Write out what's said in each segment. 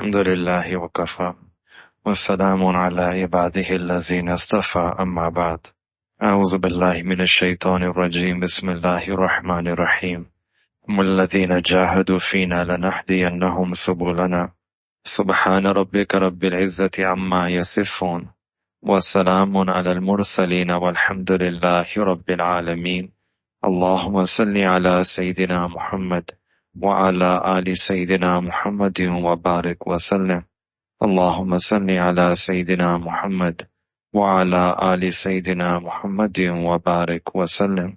الحمد لله وكفى والسلام على عباده الذين اصطفى أما بعد. أعوذ بالله من الشيطان الرجيم. بسم الله الرحمن الرحيم. والذين جاهدوا فينا لنهدينهم سبلنا سبحان ربك رب العزة عما يصفون والسلام على المرسلين والحمد لله رب العالمين. اللهم صل على سيدنا محمد وعلى آل سيدنا محمد وبارك وسلم. اللهم صل على سيدنا محمد وعلى آل سيدنا محمد وبارك وسلم.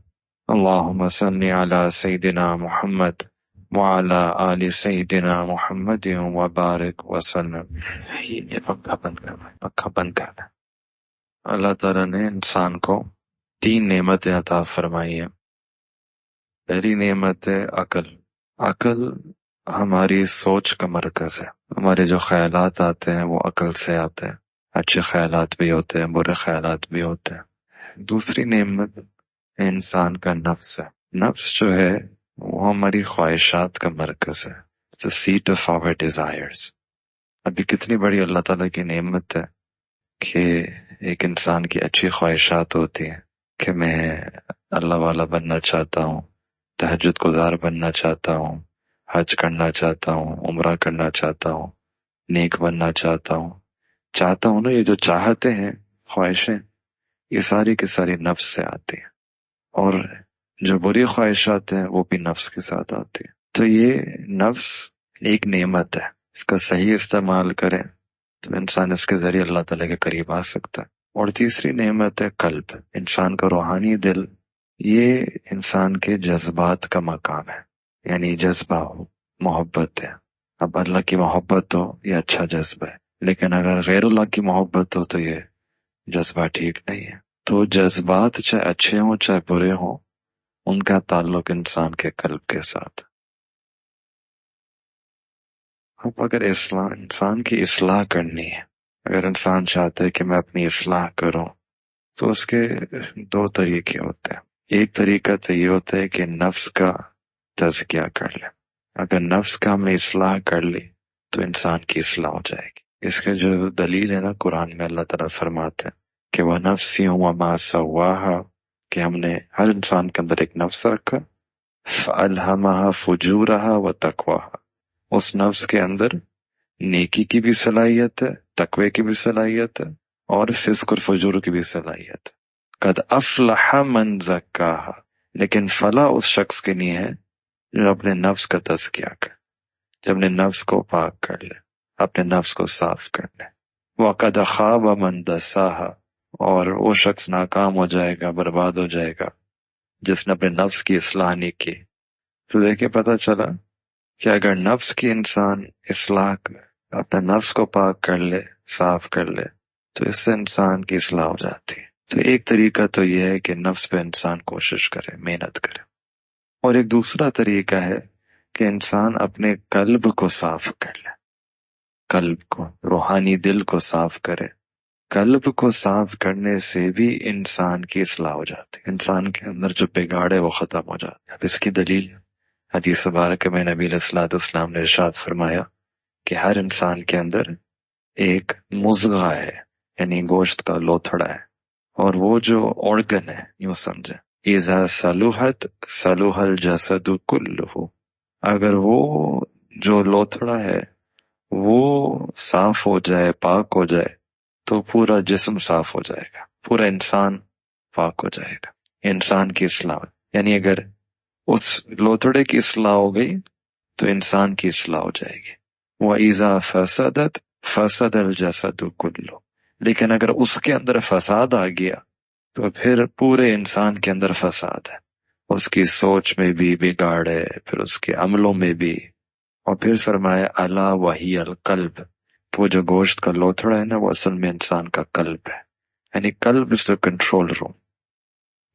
اللهم صل على سيدنا محمد وعلى آل سيدنا محمد وبارك وسلم. یہ پکا بند کرنا. اللہ تعالیٰ نے انسان کو 3 نعمتیں عطا فرمائی ہیں. پہلی نعمت ہے عقل. عقل ہماری سوچ کا مرکز ہے. ہمارے جو خیالات آتے ہیں وہ عقل سے آتے ہیں. اچھے خیالات بھی ہوتے ہیں، برے خیالات بھی ہوتے ہیں. دوسری نعمت انسان کا نفس ہے. نفس جو ہے وہ ہماری خواہشات کا مرکز ہے. It's the seat of our desires. ابھی کتنی بڑی اللہ تعالیٰ کی نعمت ہے کہ ایک انسان کی اچھی خواہشات ہوتی ہیں کہ میں اللہ والا بننا چاہتا ہوں، تہجد گزار بننا چاہتا ہوں، حج کرنا چاہتا ہوں، عمرہ کرنا چاہتا ہوں، نیک بننا چاہتا ہوں نا. یہ جو چاہتے ہیں، خواہشیں، یہ ساری کی ساری نفس سے آتی ہیں، اور جو بری خواہشات ہیں وہ بھی نفس کے ساتھ آتی ہیں. تو یہ نفس ایک نعمت ہے. اس کا صحیح استعمال کریں تو انسان اس کے ذریعے اللہ تعالیٰ کے قریب آ سکتا ہے. اور تیسری نعمت ہے قلب. انسان کا روحانی دل. یہ انسان کے جذبات کا مقام ہے. یعنی جذبہ ہو، محبت ہے. اب اللہ کی محبت ہو یہ اچھا جذبہ ہے، لیکن اگر غیر اللہ کی محبت ہو تو یہ جذبہ ٹھیک نہیں ہے. تو جذبات چاہے اچھے ہوں چاہے برے ہوں، ان کا تعلق انسان کے قلب کے ساتھ. اب اگر انسان کی اصلاح کرنی ہے، اگر انسان چاہتا ہے کہ میں اپنی اصلاح کروں، تو اس کے 2 طریقے ہوتے ہیں. ایک طریقہ تو یہ ہوتا ہے کہ نفس کا تزکیہ کر لے. اگر نفس کا ہم نے اصلاح کر لی تو انسان کی اصلاح ہو جائے گی. اس کے جو دلیل ہے نا، قرآن میں اللہ تعالیٰ فرماتے ہیں کہ وہ نفسی وما سواہا، کہ ہم نے ہر انسان کے اندر ایک نفس رکھا، فَأَلْهَمَهَا فُجُورَهَا وَتَقْوَاهَا. اس نفس کے اندر نیکی کی بھی صلاحیت ہے، تقوی کی بھی صلاحیت ہے، اور فسق اور فجور کی بھی صلاحیت ہے. قد افلح من زکاہا، لیکن فلاح اس شخص کے لیے ہے جو اپنے نفس کا تزکیہ کرے، جو اپنے نفس کو پاک کر لے، اپنے نفس کو صاف کر لے. وقد خاب من دساہا، اور وہ شخص ناکام ہو جائے گا، برباد ہو جائے گا جس نے اپنے نفس کی اصلاح نہیں کی. تو دیکھیں پتہ چلا کہ اگر نفس کی انسان اصلاح اپنے نفس کو پاک کر لے، صاف کر لے، تو اس سے انسان کی اصلاح ہو جاتی ہے. تو ایک طریقہ تو یہ ہے کہ نفس پہ انسان کوشش کرے، محنت کرے. اور ایک دوسرا طریقہ ہے کہ انسان اپنے قلب کو صاف کر لے. قلب کو، روحانی دل کو صاف کرے. قلب کو صاف کرنے سے بھی انسان کی اصلاح ہو جاتی ہے. انسان کے اندر جو بگاڑ ہے وہ ختم ہو جاتا ہے. اب اس کی دلیل حدیث مبارکہ میں نبی علیہ الصلوۃ والسلام نے ارشاد فرمایا کہ ہر انسان کے اندر ایک مضغہ ہے، یعنی گوشت کا لوتھڑا ہے، اور وہ جو آرگن ہے، یوں سمجھے، اذا صلحت صلح الجسد کلہ، اگر وہ جو لوتھڑا ہے وہ صاف ہو جائے، پاک ہو جائے، تو پورا جسم صاف ہو جائے گا، پورا انسان پاک ہو جائے گا. انسان کی اصلاح، یعنی اگر اس لوتھڑے کی اصلاح ہو گئی تو انسان کی اصلاح ہو جائے گی. وَإِذَا فَسَدَتْ فَسَدَ الْجَسَدُ كُلُّهُ، لیکن اگر اس کے اندر فساد آ گیا تو پھر پورے انسان کے اندر فساد ہے. اس کی سوچ میں بھی بگاڑ ہے، پھر اس کے عملوں میں بھی. اور پھر فرمایا الا وہی القلب، وہ جو گوشت کا لوتھڑا ہے نا، وہ اصل میں انسان کا قلب ہے. یعنی قلب از دا کنٹرول روم.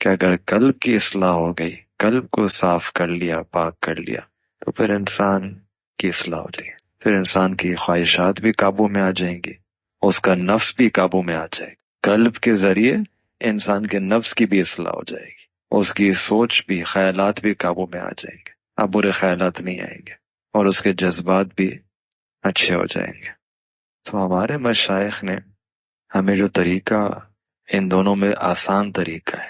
کہ اگر قلب کی اصلاح ہو گئی، قلب کو صاف کر لیا، پاک کر لیا، تو پھر انسان کی اصلاح ہو جائے گی. پھر انسان کی خواہشات بھی قابو میں آ جائیں گی، اس کا نفس بھی قابو میں آ جائے گا. قلب کے ذریعے انسان کے نفس کی بھی اصلاح ہو جائے گی، اس کی سوچ بھی، خیالات بھی قابو میں آ جائیں گے. اب برے خیالات نہیں آئیں گے، اور اس کے جذبات بھی اچھے ہو جائیں گے۔ تو ہمارے مشائخ نے ہمیں جو طریقہ، ان دونوں میں آسان طریقہ ہے،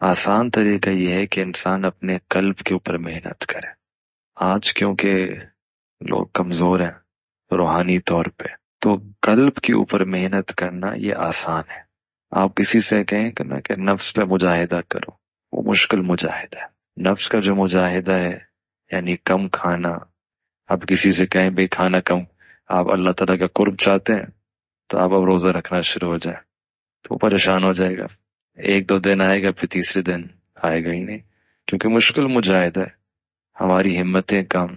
آسان طریقہ یہ ہے کہ انسان اپنے قلب کے اوپر محنت کرے۔ آج کیونکہ لوگ کمزور ہیں روحانی طور پہ، تو قلب کے اوپر محنت کرنا یہ آسان ہے۔ آپ کسی سے کہیں کہ نا کہ نفس پہ مجاہدہ کرو، وہ مشکل مجاہدہ ہے۔ نفس کا جو مجاہدہ ہے یعنی کم کھانا، آپ کسی سے کہیں بھئی کھانا کم، آپ اللہ تعالیٰ کا قرب چاہتے ہیں تو آپ اب روزہ رکھنا شروع ہو جائیں تو وہ پریشان ہو جائے گا، ایک دو دن آئے گا پھر تیسرے دن آئے گا ہی نہیں، کیونکہ مشکل مجاہدہ ہے۔ ہماری ہمتیں کم،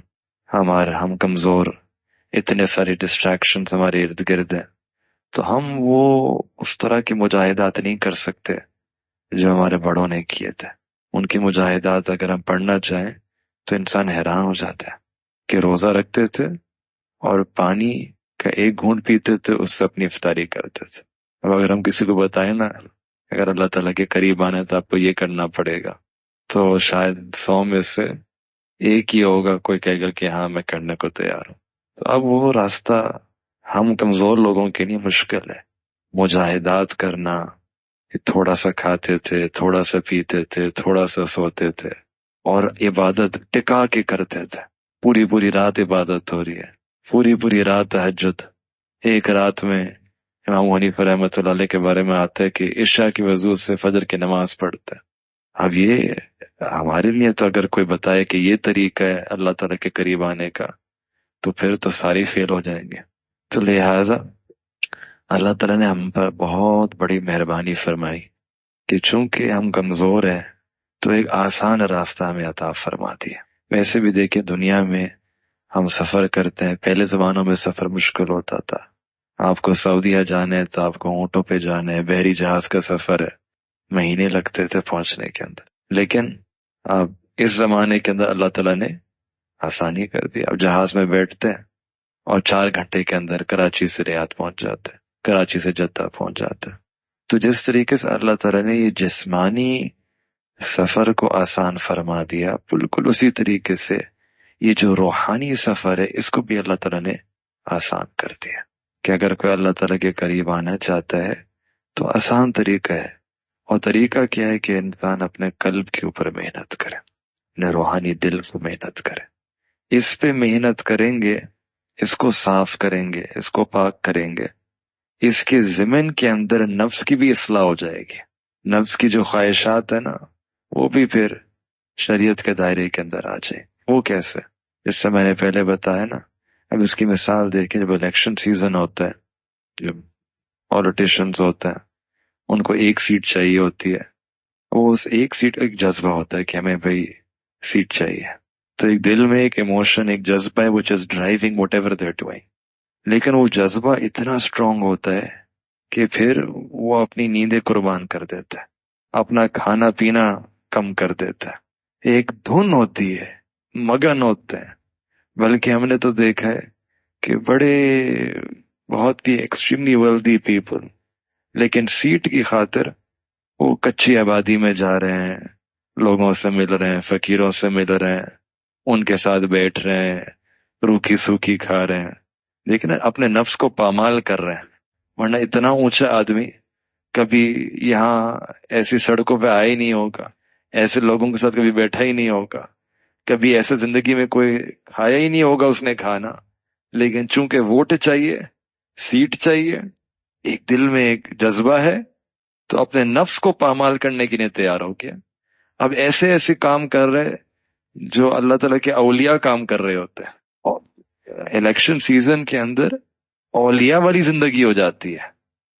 ہم کمزور، اتنے سارے ڈسٹریکشنز ہمارے ارد گرد ہیں، تو ہم وہ اس طرح کے مجاہدات نہیں کر سکتے جو ہمارے بڑوں نے کیے تھے۔ ان کی مجاہدات اگر ہم پڑھنا چاہیں تو انسان حیران ہو جاتا ہے کہ روزہ رکھتے تھے اور پانی کا ایک گھونٹ پیتے تھے، اس سے اپنی افطاری کرتے تھے۔ اب اگر ہم کسی کو بتائیں نا اگر اللہ تعالیٰ کے قریب آنا ہے تو آپ کو یہ کرنا پڑے گا، تو شاید 100 میں سے ایک ہی ہوگا کوئی کہے گا کہ ہاں میں کرنے کو تیار ہوں۔ تو اب وہ راستہ ہم کمزور لوگوں کے لیے مشکل ہے، مجاہدات کرنا۔ تھوڑا سا کھاتے تھے، تھوڑا سا پیتے تھے، تھوڑا سا سوتے تھے، اور عبادت ٹکا کے کرتے تھے۔ پوری پوری رات عبادت ہو رہی ہے، پوری پوری رات تہجد۔ ایک رات میں امام حنیفہ رحمۃ اللہ علیہ کے بارے میں آتا ہے کہ عشاء کی وضو سے فجر کی نماز پڑھتا ہے۔ اب یہ ہمارے لیے تو اگر کوئی بتائے کہ یہ طریقہ ہے اللہ تعالیٰ کے قریب آنے کا تو پھر تو ساری فیل ہو جائیں گے۔ تو لہٰذا اللہ تعالیٰ نے ہم پر بہت بڑی مہربانی فرمائی کہ چونکہ ہم کمزور ہیں تو ایک آسان راستہ ہمیں عطا فرما دیا۔ ویسے بھی دیکھیں دنیا میں ہم سفر کرتے ہیں، پہلے زمانوں میں سفر مشکل ہوتا تھا، آپ کو سعودیہ جانا ہے تو آپ کو اونٹوں پہ جانا ہے، بحری جہاز کا سفر ہے، مہینے لگتے تھے پہنچنے کے اندر۔ لیکن اب اس زمانے کے اندر اللہ تعالیٰ نے آسانی کر دی، اب جہاز میں بیٹھتے ہیں اور 4 گھنٹے کے اندر کراچی سے ریاض پہنچ جاتے ہیں، کراچی سے جدہ پہنچ جاتے ہیں۔ تو جس طریقے سے اللہ تعالیٰ نے یہ جسمانی سفر کو آسان فرما دیا، بالکل اسی طریقے سے یہ جو روحانی سفر ہے اس کو بھی اللہ تعالیٰ نے آسان کر دیا کہ اگر کوئی اللہ تعالیٰ کے قریب آنا چاہتا ہے تو آسان طریقہ ہے۔ اور طریقہ کیا ہے کہ انسان اپنے قلب کے اوپر محنت کرے، اپنے روحانی دل کو محنت کرے۔ اس پہ محنت کریں گے، اس کو صاف کریں گے، اس کو پاک کریں گے، اس کے ضمن کے اندر نفس کی بھی اصلاح ہو جائے گی۔ نفس کی جو خواہشات ہے نا وہ بھی پھر شریعت کے دائرے کے اندر آ جائے۔ وہ کیسے؟ جس سے میں نے پہلے بتایا نا، اب اس کی مثال دیکھیں، جب الیکشن سیزن ہوتا ہے، جب پولیٹیشنز ہوتے ہیں ان کو ایک سیٹ چاہیے ہوتی ہے، وہ اس ایک سیٹ ایک جذبہ ہوتا ہے کہ ہمیں بھئی سیٹ چاہیے، تو ایک دل میں ایک ایموشن، ایک جذبہ ہے which is driving whatever they're doing۔ لیکن وہ جذبہ اتنا اسٹرانگ ہوتا ہے کہ پھر وہ اپنی نیندیں قربان کر دیتا ہے، اپنا کھانا پینا کم کر دیتا ہے، ایک دھن ہوتی ہے، مگن ہوتے ہیں۔ بلکہ ہم نے تو دیکھا ہے کہ بہت ہی ایکسٹریملی ویلدی پیپل لیکن سیٹ کی خاطر وہ کچی آبادی میں جا رہے ہیں، لوگوں سے مل رہے ہیں، فقیروں سے مل رہے ہیں، ان کے ساتھ بیٹھ رہے ہیں، روکھی سوکھی کھا رہے ہیں، لیکن اپنے نفس کو پامال کر رہے ہیں۔ ورنہ اتنا اونچا آدمی کبھی یہاں ایسی سڑکوں پہ آیا ہی نہیں ہوگا، ایسے لوگوں کے ساتھ کبھی بیٹھا ہی نہیں ہوگا، کبھی ایسے زندگی میں کوئی کھایا ہی نہیں ہوگا اس نے کھانا، لیکن چونکہ ووٹ چاہیے، سیٹ چاہیے، ایک دل میں ایک جذبہ ہے تو اپنے نفس کو پامال کرنے کے لیے تیار ہو گیا۔ اب ایسے ایسے کام کر رہے جو اللہ تعالیٰ کے اولیاء کام کر رہے ہوتے ہیں، اور الیکشن سیزن کے اندر اولیاء والی زندگی ہو جاتی ہے،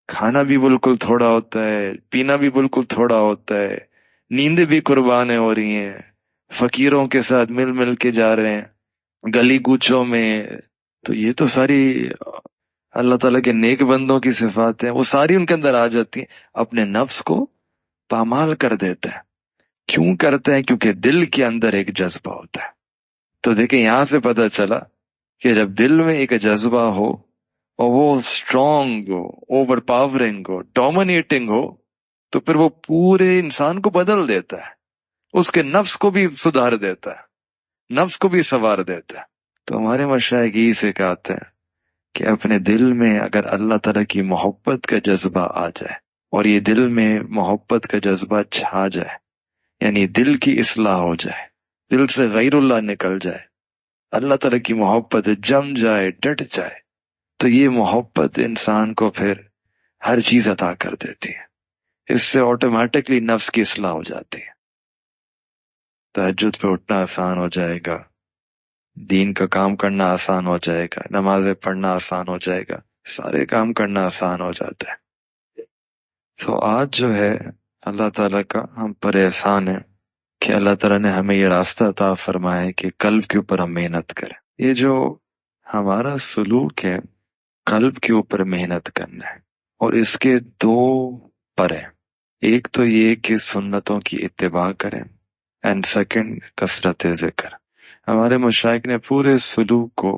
کھانا بھی بالکل تھوڑا ہوتا ہے، پینا بھی بالکل تھوڑا ہوتا ہے، نیندیں بھی قربانیں ہو رہی ہیں، فقیروں کے ساتھ مل مل کے جا رہے ہیں گلی کوچوں میں۔ تو یہ تو ساری اللہ تعالیٰ کے نیک بندوں کی صفات ہیں، وہ ساری ان کے اندر آ جاتی ہیں۔ اپنے نفس کو پامال کر دیتا ہے، کیوں کرتے ہیں؟ کیونکہ دل کے اندر ایک جذبہ ہوتا ہے۔ تو دیکھیں یہاں سے پتہ چلا کہ جب دل میں ایک جذبہ ہو اور وہ اسٹرانگ ہو، اوور پاورنگ ہو، ڈومینیٹنگ ہو، تو پھر وہ پورے انسان کو بدل دیتا ہے، اس کے نفس کو بھی سدھار دیتا ہے، نفس کو بھی سنوار دیتا ہے۔ تو ہمارے مشائخ یہی سکھاتے ہیں کہ اپنے دل میں اگر اللہ تعالیٰ کی محبت کا جذبہ آ جائے اور یہ دل میں محبت کا جذبہ چھا جائے، یعنی دل کی اصلاح ہو جائے، دل سے غیر اللہ نکل جائے، اللہ تعالیٰ کی محبت جم جائے، ڈٹ جائے، تو یہ محبت انسان کو پھر ہر چیز عطا کر دیتی ہے۔ اس سے آٹومیٹکلی نفس کی اصلاح ہو جاتی ہے۔ تہجد پہ اٹھنا آسان ہو جائے گا، دین کا کام کرنا آسان ہو جائے گا، نمازیں پڑھنا آسان ہو جائے گا، سارے کام کرنا آسان ہو جاتا ہے۔ تو آج جو ہے اللہ تعالیٰ کا ہم پر احسان ہے کہ اللہ تعالیٰ نے ہمیں یہ راستہ عطا فرمایا ہے کہ قلب کے اوپر ہم محنت کریں۔ یہ جو ہمارا سلوک ہے، قلب کے اوپر محنت کرنا ہے، اور اس کے دو پر ہیں۔ ایک تو یہ کہ سنتوں کی اتباع کریں، اینڈ سیکنڈ کثرت ذکر۔ ہمارے مشائخ نے پورے سلوک کو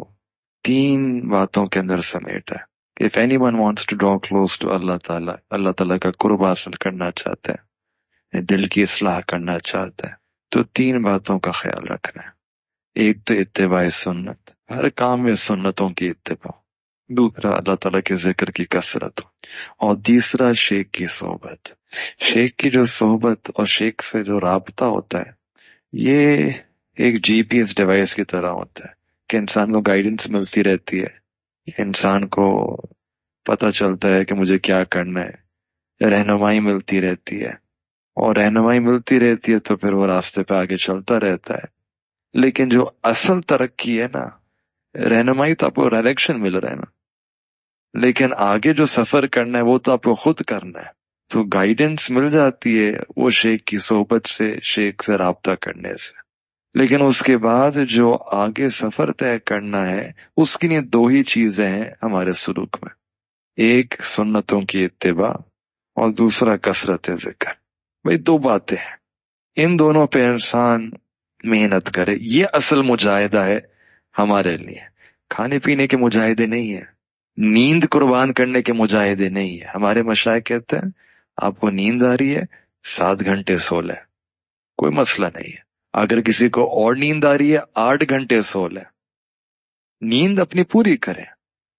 3 باتوں کے اندر سمیٹا ہے کہ if anyone wants to draw close to اللہ تعالیٰ، اللہ تعالیٰ کا قرب حاصل کرنا چاہتا ہے، دل کی اصلاح کرنا چاہتا ہے، تو 3 باتوں کا خیال رکھنا ہے۔ ایک تو اتباع سنت، ہر کام میں سنتوں کی اتباع۔ دوسرا اللہ تعالیٰ کے ذکر کی کثرت، اور تیسرا شیخ کی صحبت۔ شیخ کی جو صحبت اور شیخ سے جو رابطہ ہوتا ہے، یہ ایک جی پی ایس ڈیوائس کی طرح ہوتا ہے کہ انسان کو گائیڈنس ملتی رہتی ہے، انسان کو پتہ چلتا ہے کہ مجھے کیا کرنا ہے، رہنمائی ملتی رہتی ہے، اور رہنمائی ملتی رہتی ہے تو پھر وہ راستے پہ آگے چلتا رہتا ہے۔ لیکن جو اصل ترقی ہے نا، رہنمائی تو آپ کو ڈائریکشن مل رہا ہے نا، لیکن آگے جو سفر کرنا ہے وہ تو آپ کو خود کرنا ہے۔ تو گائیڈنس مل جاتی ہے وہ شیخ کی صحبت سے، شیخ سے رابطہ کرنے سے، لیکن اس کے بعد جو آگے سفر طے کرنا ہے، اس کے لیے 2 ہی چیزیں ہیں ہمارے سلوک میں، ایک سنتوں کی اتباع اور دوسرا کثرت ذکر۔ بھئی 2 باتیں ہیں، ان دونوں پہ انسان محنت کرے، یہ اصل مجاہدہ ہے ہمارے لیے۔ کھانے پینے کے مجاہدے نہیں ہیں، نیند قربان کرنے کے مجاہدے نہیں ہیں۔ ہمارے مشائخ کہتے ہیں آپ کو نیند آ رہی ہے 7 گھنٹے سو لیں، کوئی مسئلہ نہیں ہے۔ اگر کسی کو اور نیند آ رہی ہے 8 گھنٹے سو لیں، نیند اپنی پوری کریں،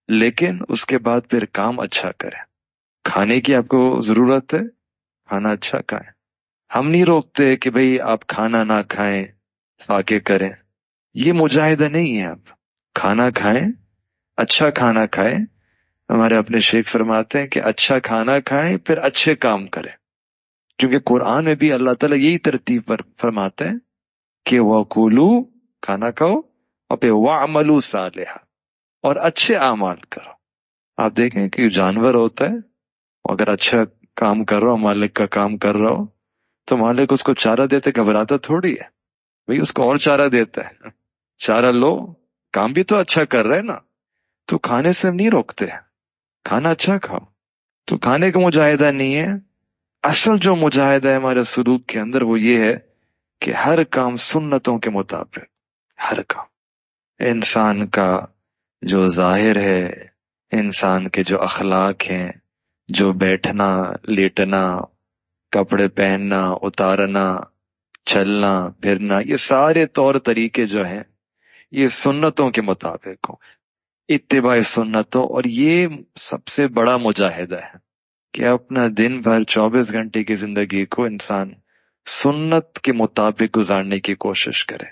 لیکن اس کے بعد پھر کام اچھا کریں۔ کھانے کی آپ کو ضرورت ہے، کھانا اچھا کھائیں۔ ہم نہیں روکتے کہ بھئی آپ کھانا نہ کھائیں، فاقے کریں، یہ مجاہدہ نہیں ہے۔ آپ کھانا کھائیں، اچھا کھانا کھائیں۔ ہمارے اپنے شیخ فرماتے ہیں کہ اچھا کھانا کھائیں پھر اچھے کام کریں، کیونکہ قرآن میں بھی اللہ تعالیٰ یہی ترتیب پر فرماتے ہیں کہ وَقُولُوا، کھانا کھاؤ، اور پھر وَعْمَلُوا صَالِحًا، اور اچھے اعمال کرو۔ آپ دیکھیں کہ جانور ہوتا ہے، اگر اچھا کام کر رہا ہو، مالک کا کام کر رہا ہو، تو مالک اس کو چارہ دیتے گھبراتا تھوڑی ہے، بھئی اس کو اور چارہ دیتا ہے، چارہ لو، کام بھی تو اچھا کر رہے نا۔ تو کھانے سے ہم نہیں روکتے، کھانا اچھا کھاؤ، تو کھانے کا مجاہدہ نہیں ہے۔ اصل جو مجاہدہ ہے ہمارے سلوک کے اندر وہ یہ ہے کہ ہر کام سنتوں کے مطابق، ہر کام انسان کا جو ظاہر ہے، انسان کے جو اخلاق ہیں، جو بیٹھنا، لیٹنا، کپڑے پہننا، اتارنا، چلنا پھرنا، یہ سارے طور طریقے جو ہیں یہ سنتوں کے مطابق ہوں، اتباع سنتوں۔ اور یہ سب سے بڑا مجاہدہ ہے کہ اپنا دن بھر 24 گھنٹے کی زندگی کو انسان سنت کے مطابق گزارنے کی کوشش کرے،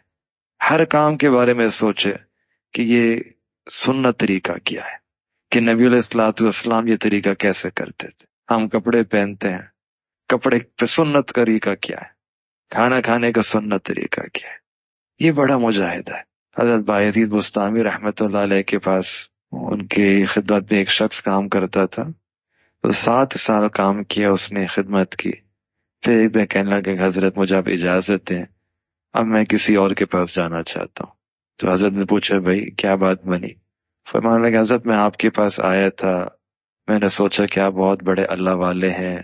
ہر کام کے بارے میں سوچے کہ یہ سنت طریقہ کیا ہے، کہ نبی علیہ الصلوۃ والسلام یہ طریقہ کیسے کرتے تھے، ہم کپڑے پہنتے ہیں، کپڑے پہ سنت طریقہ کیا ہے، کھانا کھانے کا سنت طریقہ کیا ہے۔ یہ بڑا مجاہدہ ہے۔ حضرت بایزید بستامی رحمۃ اللہ علیہ کے پاس ان کی خدمت میں ایک شخص کام کرتا تھا، تو 7 سال کام کیا اس نے، خدمت کی۔ پھر ایک دن کہنے لگا کہ حضرت مجھے آپ اجازت دیں، اب میں کسی اور کے پاس جانا چاہتا ہوں۔ تو حضرت نے پوچھا بھائی کیا بات بنی؟ فرمانے لگا حضرت میں آپ کے پاس آیا تھا، میں نے سوچا کہ آپ بہت بڑے اللہ والے ہیں،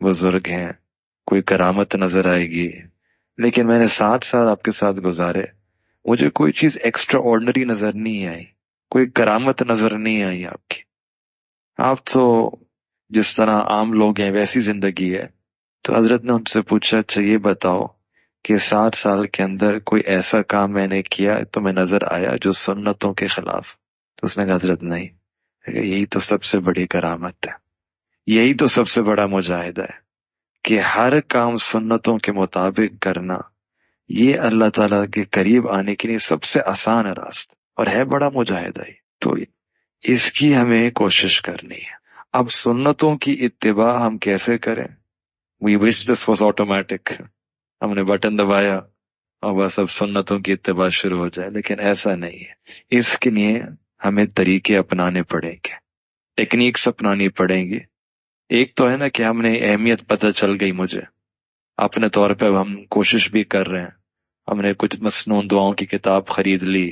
بزرگ ہیں، کوئی کرامت نظر آئے گی، لیکن میں نے 7 سال آپ کے ساتھ گزارے، مجھے کوئی چیز ایکسٹرا آرڈنری نظر نہیں آئی، کوئی کرامت نظر نہیں آئی آپ کی، آپ تو جس طرح عام لوگ ہیں ویسی زندگی ہے۔ تو حضرت نے ان سے پوچھا اچھا یہ بتاؤ کہ 7 سال کے اندر کوئی ایسا کام میں نے کیا تو میں نظر آیا جو سنتوں کے خلاف؟ تو اس نے کہا حضرت نہیں۔ یہی تو سب سے بڑی کرامت ہے، یہی تو سب سے بڑا مجاہدہ ہے کہ ہر کام سنتوں کے مطابق کرنا، یہ اللہ تعالیٰ کے قریب آنے کے لیے سب سے آسان راستہ، اور ہے بڑا مجاہدہ ہی۔ تو اس کی ہمیں کوشش کرنی ہے۔ اب سنتوں کی اتباع ہم کیسے کریں؟ وی وش دس واز آٹومیٹک، ہم نے بٹن دبایا اور بس اب سنتوں کی اتباع شروع ہو جائے، لیکن ایسا نہیں ہے۔ اس کے لیے ہمیں طریقے اپنانے پڑیں گے، ٹیکنیکس اپنانی پڑیں گی۔ ایک تو ہے نا کہ ہم نے اہمیت پتہ چل گئی مجھے، اپنے طور پہ اب ہم کوشش بھی کر رہے ہیں، ہم نے کچھ مسنون دعاؤں کی کتاب خرید لی،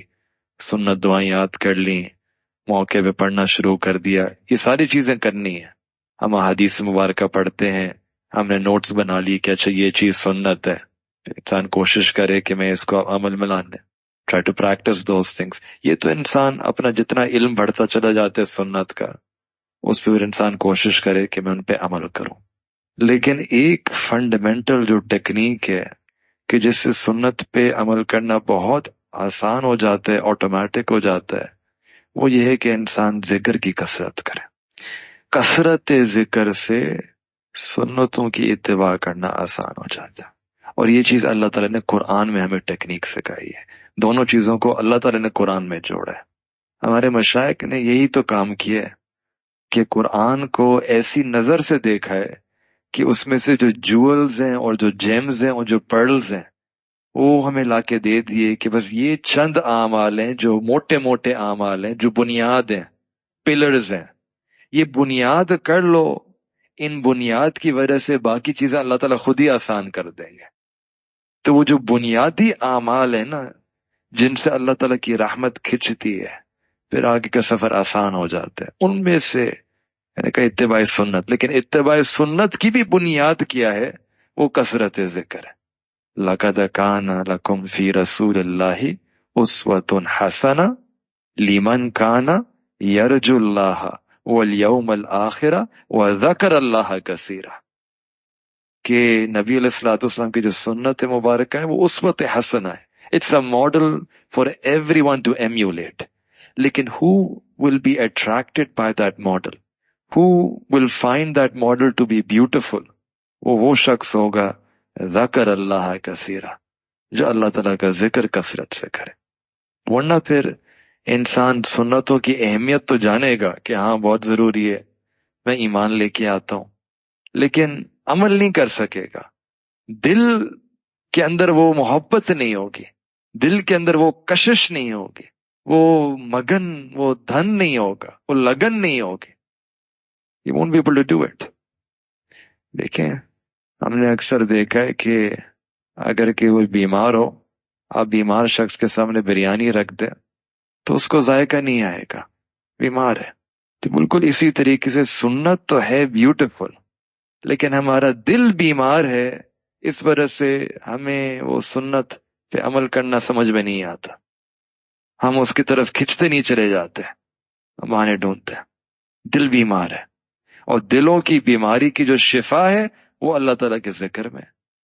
سنت دعائیں یاد کر لی، موقع پہ پڑھنا شروع کر دیا، یہ ساری چیزیں کرنی ہیں۔ ہم احادیث مبارکہ پڑھتے ہیں، ہم نے نوٹس بنا لی کہ اچھا یہ چیز سنت ہے، انسان کوشش کرے کہ میں اس کو عمل میں لانے، try to practise those things. یہ تو انسان اپنا جتنا علم بڑھتا چلا جاتا ہے سنت کا، اس پہ پھر انسان کوشش کرے کہ میں ان پہ عمل کروں۔ لیکن ایک فنڈامنٹل جو ٹیکنیک ہے کہ جس سے سنت پہ عمل کرنا بہت آسان ہو جاتا ہے، آٹومیٹک ہو جاتا ہے، وہ یہ ہے کہ انسان ذکر کی کثرت کرے۔ کثرت ذکر سے سنتوں کی اتباع کرنا آسان ہو جاتا ہے، اور یہ چیز اللہ تعالیٰ نے قرآن میں ہمیں ٹیکنیک سکھائی ہے۔ دونوں چیزوں کو اللہ تعالیٰ نے قرآن میں جوڑا ہے۔ ہمارے مشائخ نے یہی تو کام کیا ہے کہ قرآن کو ایسی نظر سے دیکھا ہے کہ اس میں سے جو جولز ہیں اور جو جیمز ہیں اور جو پرلز ہیں وہ ہمیں لا کے دے دیے کہ بس یہ چند اعمال ہیں جو موٹے موٹے اعمال ہیں، جو بنیاد ہیں، پلرز ہیں، یہ بنیاد کر لو، ان بنیاد کی وجہ سے باقی چیزیں اللہ تعالیٰ خود ہی آسان کر دیں گے۔ تو وہ جو بنیادی اعمال ہیں نا، جن سے اللہ تعالیٰ کی رحمت کھچتی ہے، پھر آگے کا سفر آسان ہو جاتا ہے۔ ان میں سے میں نے کہا اتباع سنت، لیکن اتباع سنت کی بھی بنیاد کیا ہے؟ وہ کثرت ذکر ہے۔ لَقَدْ كَانَ لَكُمْ فِي رَسُولِ اللَّهِ أُسْوَةٌ حَسَنَةٌ لِمَنْ كَانَ يَرْجُو اللَّهَ وَالْيَوْمَ الْآخِرَ وَذَكَرَ اللَّهَ كَثِيرًا، کہ نبی علیہ الصلوۃ والسلام کی جو سنت مبارکہ ہے وہ اسوۃ حسنہ ہے، it's a model for everyone to emulate. لیکن who will be attracted by that model? Who will find that model to be beautiful? وہ شخص ہوگا ذکر اللہ کثیرا، جو اللہ تعالیٰ کا ذکر کثرت سے کرے۔ ورنہ پھر انسان سنتوں کی اہمیت تو جانے گا کہ ہاں بہت ضروری ہے، میں ایمان لے کے آتا ہوں، لیکن عمل نہیں کر سکے گا۔ دل کے اندر وہ محبت نہیں ہوگی، دل کے اندر وہ کشش نہیں ہوگی، وہ مگن، وہ دھن نہیں ہوگا، وہ لگن نہیں ہوگی۔ You won't be able to do it۔ دیکھیں ہم نے اکثر دیکھا ہے کہ اگر کوئی بیمار ہو، آپ بیمار شخص کے سامنے بریانی رکھ دیں تو اس کو ذائقہ نہیں آئے گا، بیمار ہے۔ تو بالکل اسی طریقے سے سنت تو ہے بیوٹیفل، لیکن ہمارا دل بیمار ہے، اس وجہ سے ہمیں وہ سنت پہ عمل کرنا سمجھ میں نہیں آتا، ہم اس کی طرف کھنچتے نہیں چلے جاتے، بہانے ڈھونڈتے ہیں۔ دل بیمار ہے، اور دلوں کی بیماری کی جو شفا ہے وہ اللہ تعالیٰ کے ذکر میں۔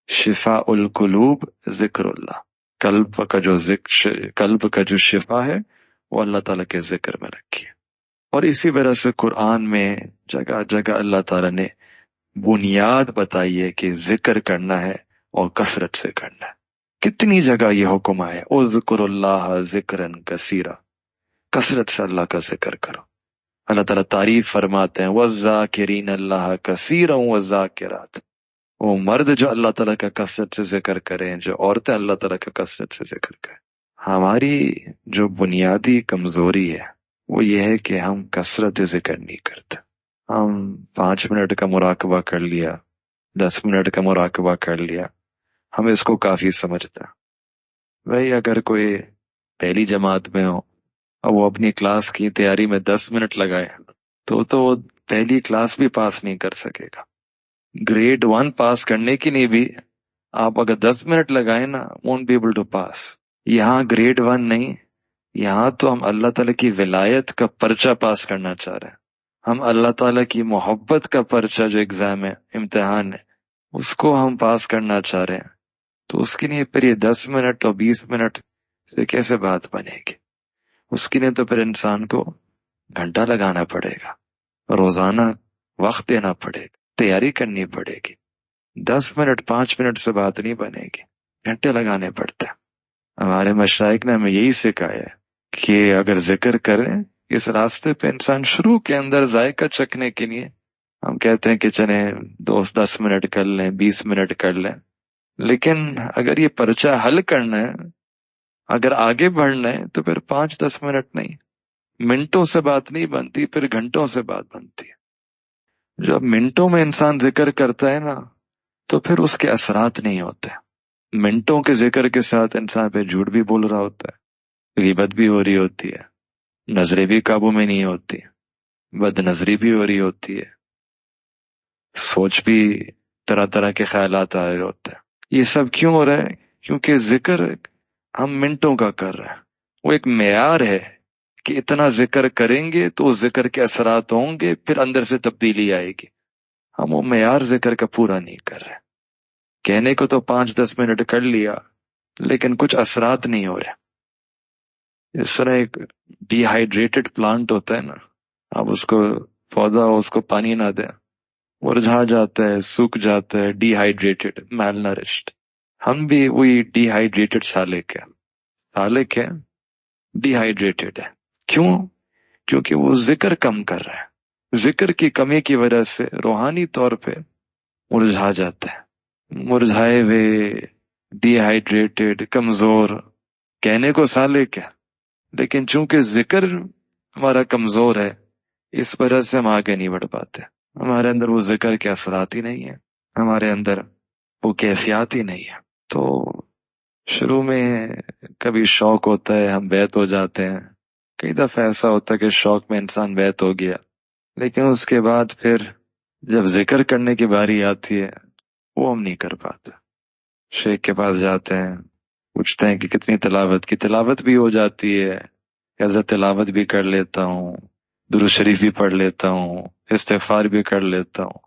شفاء القلوب ذکر اللہ، قلب کا جو شفا ہے وہ اللہ تعالیٰ کے ذکر میں رکھی ہے۔ اور اسی وجہ سے قرآن میں جگہ جگہ اللہ تعالیٰ نے بنیاد بتائی ہے کہ ذکر کرنا ہے اور کثرت سے کرنا ہے۔ کتنی جگہ یہ حکم آیا ہے اذکر اللہ ذکرا کثیرا، کثرت سے اللہ کا ذکر کرو۔ اللہ تعالیٰ تعریف فرماتے ہیں وَالذَّاكِرِينَ اللَّهَ كَثِيرًا وَالذَّاكِرَاتِ، وہ مرد جو اللہ تعالیٰ کا کثرت سے ذکر کریں، جو عورتیں اللہ تعالیٰ کا کثرت سے ذکر کریں۔ ہماری جو بنیادی کمزوری ہے وہ یہ ہے کہ ہم کثرت ذکر نہیں کرتے۔ ہم 5 منٹ کا مراقبہ کر لیا، 10 منٹ کا مراقبہ کر لیا، ہم اس کو کافی سمجھتے ہیں۔ بھائی اگر کوئی پہلی جماعت میں ہو اور وہ اپنی کلاس کی تیاری میں 10 منٹ لگائے تو وہ پہلی کلاس بھی پاس نہیں کر سکے گا۔ گریڈ 1 پاس کرنے کے لیے بھی آپ اگر 10 منٹ لگائیں نا، won't be able to pass۔ یہاں گریڈ 1 نہیں، یہاں تو ہم اللہ تعالیٰ کی ولایت کا پرچہ پاس کرنا چاہ رہے ہیں، ہم اللہ تعالیٰ کی محبت کا پرچہ جو ایگزام ہے، امتحان ہے، اس کو ہم پاس کرنا چاہ رہے ہیں۔ تو اس کے لیے پھر یہ 10 منٹ اور 20 منٹ سے کیسے بات بنے گی؟ اس کے لیے تو پھر انسان کو گھنٹہ لگانا پڑے گا، روزانہ وقت دینا پڑے گا، تیاری کرنی پڑے گی. 10 منٹ 5 منٹ سے بات نہیں بنے گی، گھنٹے لگانے پڑتے ہیں. ہمارے مشائخ نے ہمیں یہی سکھایا ہے کہ اگر ذکر کریں اس راستے پہ انسان شروع کے اندر ذائقہ چکھنے کے لیے ہم کہتے ہیں کہ چلیں 10 منٹ کر لیں، 20 منٹ کر لیں، لیکن اگر یہ پرچہ حل کرنا ہے، اگر آگے بڑھنا ہے تو پھر 5-10 منٹ نہیں، منٹوں سے بات نہیں بنتی، پھر گھنٹوں سے بات بنتی ہے. جب منٹوں میں انسان ذکر کرتا ہے نا تو پھر اس کے اثرات نہیں ہوتے. منٹوں کے ذکر کے ساتھ انسان پہ جھوٹ بھی بول رہا ہوتا ہے، غیبت بھی ہو رہی ہوتی ہے، نظریں بھی قابو میں نہیں ہوتی، بد نظری بھی ہو رہی ہوتی ہے، سوچ بھی طرح طرح کے خیالات آ رہے ہوتے ہیں. یہ سب کیوں ہو رہا ہے؟ کیونکہ ذکر ہم منٹوں کا کر رہے ہیں. وہ ایک معیار ہے کہ اتنا ذکر کریں گے تو اس ذکر کے اثرات ہوں گے، پھر اندر سے تبدیلی آئے گی. ہم وہ معیار ذکر کا پورا نہیں کر رہے. کہنے کو تو 5-10 منٹ کر لیا لیکن کچھ اثرات نہیں ہو رہے. اس طرح ایک ڈی ہائیڈریٹڈ پلانٹ ہوتا ہے نا، اب اس کو پودا ہو، اس کو پانی نہ دیں، مرجھا جاتا ہے، سوکھ جاتا ہے، ڈی ہائیڈریٹڈ، میل نرشڈ. ہم بھی وہی ڈی ہائیڈریٹڈ سالک ہے، ڈی ہائیڈریٹڈ ہے. کیوں؟ کیونکہ وہ ذکر کم کر رہا ہے. ذکر کی کمی کی وجہ سے روحانی طور پہ مرجھا جاتا ہے، مرجھائے ہوئے، ڈی ہائیڈریٹڈ، کمزور. کہنے کو سالک ہے لیکن چونکہ ذکر ہمارا کمزور ہے اس وجہ سے ہم آگے نہیں بڑھ پاتے. ہمارے اندر وہ ذکر کے اثرات ہی نہیں ہیں، ہمارے اندر وہ کیفیات ہی نہیں ہے. تو شروع میں کبھی شوق ہوتا ہے، ہم بیت ہو جاتے ہیں. کئی دفعہ ایسا ہوتا ہے کہ شوق میں انسان بیت ہو گیا، لیکن اس کے بعد پھر جب ذکر کرنے کی باری آتی ہے وہ ہم نہیں کر پاتے. شیخ کے پاس جاتے ہیں، پوچھتے ہیں کہ کتنی تلاوت کی، تلاوت بھی ہو جاتی ہے، حضرت تلاوت بھی کر لیتا ہوں، درود شریف بھی پڑھ لیتا ہوں، استغفار بھی کر لیتا ہوں.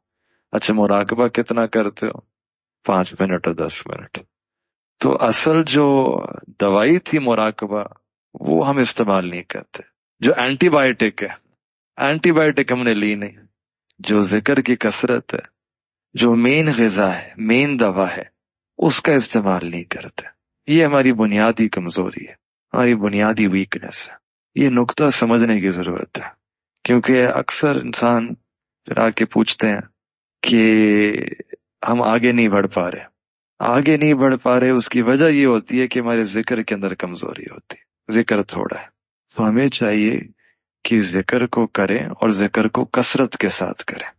اچھا مراقبہ کتنا کرتے ہو؟ 5 منٹ اور 10 منٹ. تو اصل جو دوائی تھی مراقبہ وہ ہم استعمال نہیں کرتے. جو اینٹی بائیوٹک ہے، اینٹی بائیوٹک ہم نے لی نہیں. جو ذکر کی کثرت ہے، جو مین غذا ہے، مین دوا ہے، اس کا استعمال نہیں کرتے. یہ ہماری بنیادی کمزوری ہے، ہماری بنیادی ویکنس ہے. یہ نقطہ سمجھنے کی ضرورت ہے، کیونکہ اکثر انسان پھر آ کے پوچھتے ہیں کہ ہم آگے نہیں بڑھ پا رہے. اس کی وجہ یہ ہوتی ہے کہ ہمارے ذکر کے اندر کمزوری ہوتی ہے، ذکر تھوڑا ہے. تو ہمیں چاہیے کہ ذکر کو کریں اور ذکر کو کثرت کے ساتھ کریں،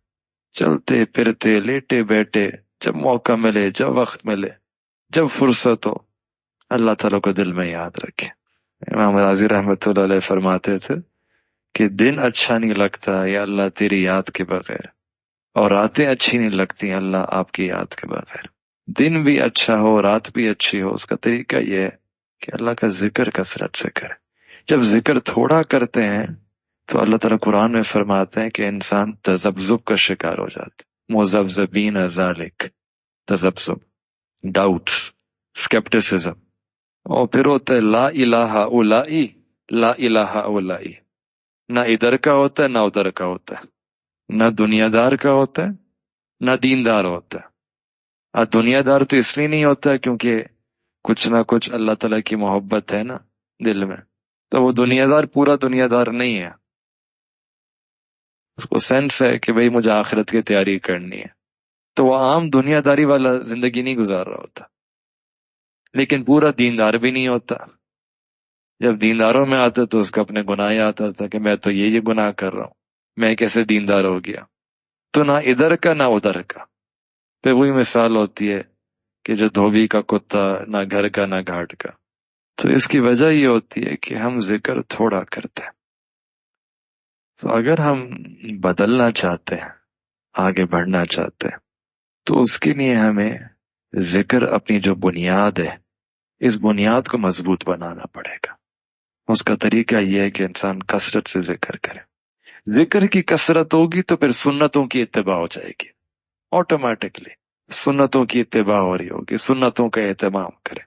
چلتے پھرتے، لیٹے بیٹھے، جب موقع ملے، جب وقت ملے، جب فرصت ہو، اللہ تعالیٰ کو دل میں یاد رکھے. امام راضی رحمۃ اللہ علیہ فرماتے تھے کہ دن اچھا نہیں لگتا یا اللہ تیری یاد کے بغیر، اور راتیں اچھی نہیں لگتی اللہ آپ کی یاد کے بغیر. دن بھی اچھا ہو، رات بھی اچھی ہو، اس کا طریقہ یہ ہے کہ اللہ کا ذکر کثرت سے کرے. جب ذکر تھوڑا کرتے ہیں تو اللہ تعالیٰ قرآن میں فرماتے ہیں کہ انسان تذبذب کا شکار ہو جاتا ہے. مذبذبین ذالک، تذبذب، ڈاؤٹس، اسکیپٹسزم. اور پھر ہوتا ہے لا الہ اولائی، لا الہ اولائی. نہ ادھر کا ہوتا ہے نہ ادھر کا ہوتا ہے، نہ دنیا دار کا ہوتا ہے نہ دیندار ہوتا ہے. دنیا دار تو اس لیے نہیں ہوتا کیونکہ کچھ نہ کچھ اللہ تعالیٰ کی محبت ہے نا دل میں، تو وہ دنیا دار پورا دنیا دار نہیں ہے. اس کو سینس ہے کہ بھئی مجھے آخرت کی تیاری کرنی ہے، تو وہ عام دنیا داری والا زندگی نہیں گزار رہا ہوتا. لیکن پورا دیندار بھی نہیں ہوتا. جب دینداروں میں آتا تو اس کا اپنے گناہ آتا تھا کہ میں تو یہ گناہ کر رہا ہوں، میں کیسے دیندار ہو گیا. تو نہ ادھر کا نہ ادھر کا. پھر وہی مثال ہوتی ہے کہ جو دھوبی کا کتا، نہ گھر کا نہ گھاٹ کا. تو اس کی وجہ یہ ہوتی ہے کہ ہم ذکر تھوڑا کرتے ہیں. تو اگر ہم بدلنا چاہتے ہیں، آگے بڑھنا چاہتے ہیں، تو اس کے لیے ہمیں ذکر اپنی جو بنیاد ہے، اس بنیاد کو مضبوط بنانا پڑے گا. اس کا طریقہ یہ ہے کہ انسان کثرت سے ذکر کرے. ذکر کی کثرت ہوگی تو پھر سنتوں کی اتباع ہو جائے گی. آٹومیٹکلی سنتوں کی اتباع ہو رہی ہوگی، سنتوں کا اہتمام کریں،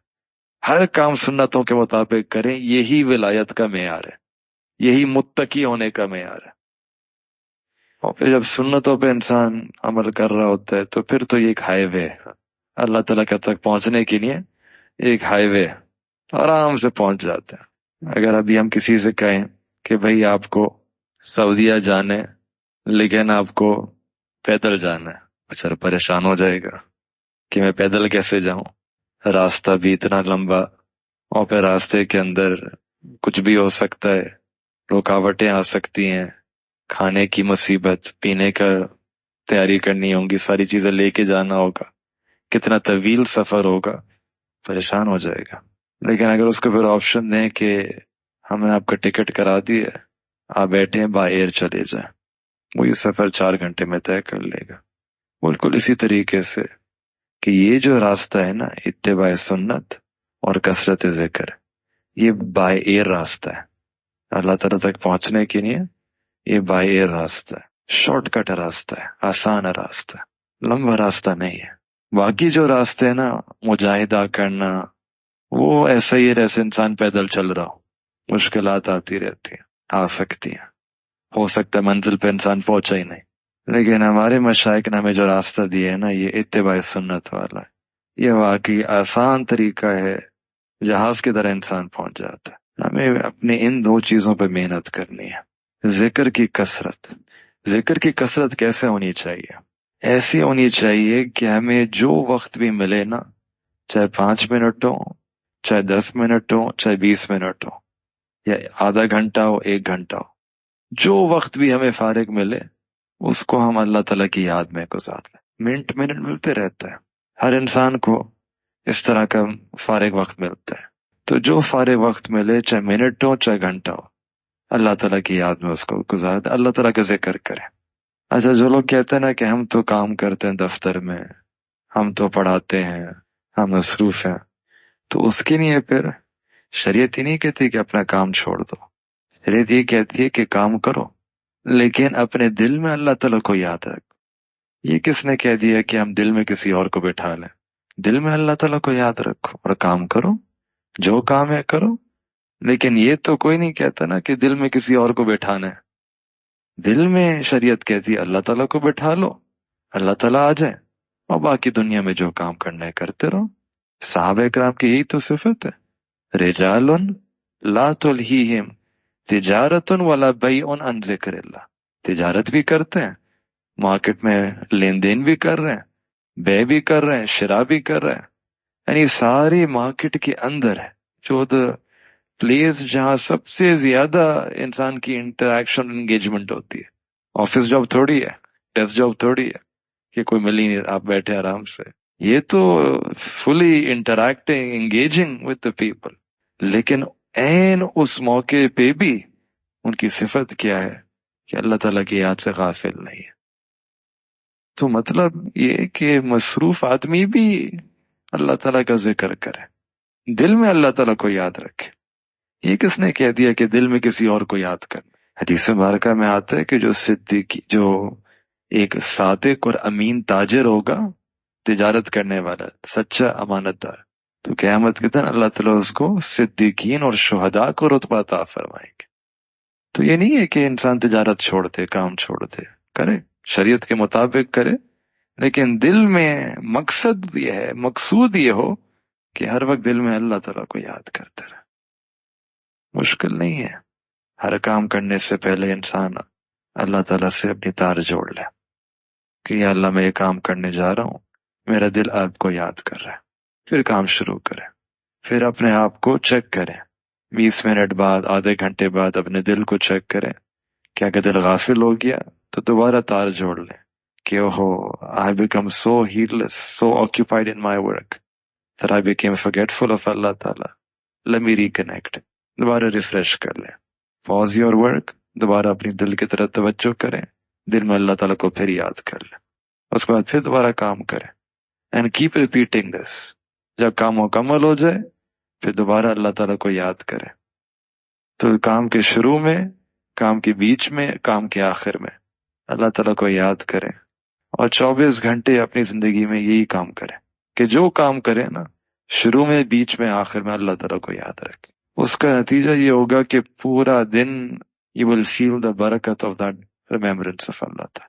ہر کام سنتوں کے مطابق کریں. یہی ولایت کا معیار ہے، یہی متقی ہونے کا معیار ہے۔ اور پھر جب سنتوں پہ انسان عمل کر رہا ہوتا ہے تو پھر تو یہ ایک ہائی وے ہے اللہ تعالیٰ کے تک پہنچنے کے لیے، ایک ہائی وے آرام سے پہنچ جاتے ہیں۔ اگر ابھی ہم کسی سے کہیں کہ بھئی آپ کو سعودیہ جانے لیکن آپ کو پیدل جانا ہے، بچارا پریشان ہو جائے گا کہ میں پیدل کیسے جاؤں، راستہ بھی اتنا لمبا، اور پھر راستے کے اندر کچھ بھی ہو سکتا ہے، رکاوٹیں آ سکتی ہیں، کھانے کی مصیبت، پینے کا تیاری کرنی ہوگی، ساری چیزیں لے کے جانا ہوگا، کتنا طویل سفر ہوگا، پریشان ہو جائے گا۔ لیکن اگر اس کو پھر آپشن دیں کہ ہم نے آپ کا ٹکٹ کرا دی ہے، آپ بیٹھے بائی ایئر چلے جائیں، وہ یہ سفر 4 گھنٹے میں طے کر لے گا۔ بالکل اسی طریقے سے کہ یہ جو راستہ ہے نا، اتباع سنت اور کثرت ذکر، یہ بائی ایئر راستہ ہے اللہ تعالیٰ تک پہنچنے کے لیے۔ یہ بائی ایئر راستہ ہے، شارٹ کٹ راستہ ہے، آسان راستہ ہے، لمبا راستہ نہیں ہے۔ باقی جو راستے ہیں نا، مجاہدہ کرنا، وہ ایسا ہی ہے جیسے انسان پیدل چل رہا ہو، مشکلات آتی رہتی ہیں، آ سکتی ہیں، ہو سکتا ہے منزل پہ انسان پہنچا ہی نہیں۔ لیکن ہمارے مشائخ نے ہمیں جو راستہ دیا ہے نا، یہ اتباع سنت والا ہے، یہ واقعی آسان طریقہ ہے، جہاز کی طرح انسان پہنچ جاتا ہے۔ ہمیں اپنے ان 2 چیزوں پہ محنت کرنی ہے۔ ذکر کی کثرت، ذکر کی کثرت کیسے ہونی چاہیے؟ ایسی ہونی چاہیے کہ ہمیں جو وقت بھی ملے نا، چاہے 5 منٹ ہو، چاہے 10 منٹ ہو، چاہے 20 منٹ ہو، یا آدھا گھنٹہ ہو، 1 گھنٹہ ہو، جو وقت بھی ہمیں فارغ ملے اس کو ہم اللہ تعالیٰ کی یاد میں گزار لیں۔ منٹ ملتے رہتا ہے، ہر انسان کو اس طرح کا فارغ وقت ملتا ہے، تو جو فارغ وقت ملے، چاہے منٹ ہو چاہے گھنٹہ ہو، اللہ تعالیٰ کی یاد میں اس کو گزار دیں، اللہ تعالیٰ کا ذکر کریں۔ اچھا، جو لوگ کہتے ہیں نا کہ ہم تو کام کرتے ہیں دفتر میں، ہم تو پڑھاتے ہیں، ہم مصروف ہیں، تو اس کے لیے پھر شریعت ہی نہیں کہتی کہ اپنا کام چھوڑ دو، شریعت یہ کہتی ہے کہ کام کرو لیکن اپنے دل میں اللہ تعالیٰ کو یاد رکھ۔ یہ کس نے کہہ دیا کہ ہم دل میں کسی اور کو بٹھا لیں؟ دل میں اللہ تعالیٰ کو یاد رکھو اور کام کرو، جو کام ہے کرو، لیکن یہ تو کوئی نہیں کہتا نا کہ دل میں کسی اور کو بٹھانا ہے۔ دل میں شریعت کہتی ہے اللہ تعالیٰ کو بٹھا لو، اللہ تعالیٰ آ جائے، اور باقی دنیا میں جو کام کرنا ہے کرتے رہو۔ صحابہ کرام کی یہی تو صفت ہے، رجال لا تلہیہم تجارت ولا بیع عن ذکر اللہ، تجارت بھی کرتے ہیں، مارکیٹ میں لین دین بھی کر رہے ہیں، بے بھی کر رہے ہیں، شراب بھی کر رہے ہیں، یعنی ساری مارکیٹ کے اندر ہے، جو پلیس جہاں سب سے زیادہ انسان کی انٹریکشن انگیجمنٹ ہوتی ہے۔ آفس جاب تھوڑی ہے، ڈیسک جاب تھوڑی ہے کہ کوئی مل ہی نہیں، آپ بیٹھے آرام سے، یہ تو fully interacting engaging with the people. لیکن این اس موقع پہ بھی ان کی صفت کیا ہے کہ اللہ تعالیٰ کی یاد سے غافل نہیں ہے۔ تو مطلب یہ کہ مصروف آدمی بھی اللہ تعالیٰ کا ذکر کرے، دل میں اللہ تعالیٰ کو یاد رکھے۔ یہ کس نے کہہ دیا کہ دل میں کسی اور کو یاد کرنا؟ حدیث مبارکہ میں آتا ہے کہ جو ایک صادق اور امین تاجر ہوگا، تجارت کرنے والا، سچا امانت دار، تو قیامت کے دن اللہ تعالیٰ اس کو صدیقین اور شہداء کو رتبہ عطا فرمائیں گے۔ تو یہ نہیں ہے کہ انسان تجارت چھوڑ دے، کام چھوڑ دے، کرے شریعت کے مطابق کرے، لیکن دل میں مقصد یہ ہے، مقصود یہ ہو کہ ہر وقت دل میں اللہ تعالیٰ کو یاد کرتے رہے۔ مشکل نہیں ہے، ہر کام کرنے سے پہلے انسان اللہ تعالیٰ سے اپنی تار جوڑ لے کہ یا اللہ میں یہ کام کرنے جا رہا ہوں، میرا دل آپ کو یاد کر رہا ہے، پھر کام شروع کرے، پھر اپنے آپ کو چیک کریں، 20 منٹ بعد، آدھے گھنٹے بعد اپنے دل کو چیک کریں، کیا کہ دل غافل ہو گیا تو دوبارہ تار جوڑ لیں کہ اوہو I become so heedless, so occupied in my work that I became forgetful of Allah Ta'ala. Let me reconnect. دوبارہ ریفریش کر لیں، pause your work، دوبارہ اپنی دل کی طرف توجہ کریں، دل میں اللہ تعالیٰ کو پھر یاد کر لیں، اس کے بعد پھر دوبارہ کام کریں، and keep repeating this۔ جب کام مکمل ہو جائے پھر دوبارہ اللہ تعالیٰ کو یاد کریں۔ تو کام کے شروع میں، کام کے بیچ میں، کام کے آخر میں اللہ تعالیٰ کو یاد کریں، اور 24 گھنٹے اپنی زندگی میں یہی کام کریں کہ جو کام کریں نا، شروع میں، بیچ میں، آخر میں اللہ تعالیٰ کو یاد رکھیں۔ اس کا نتیجہ یہ ہوگا کہ پورا دن You will feel the barakat of that remembrance of Allah ta'ala.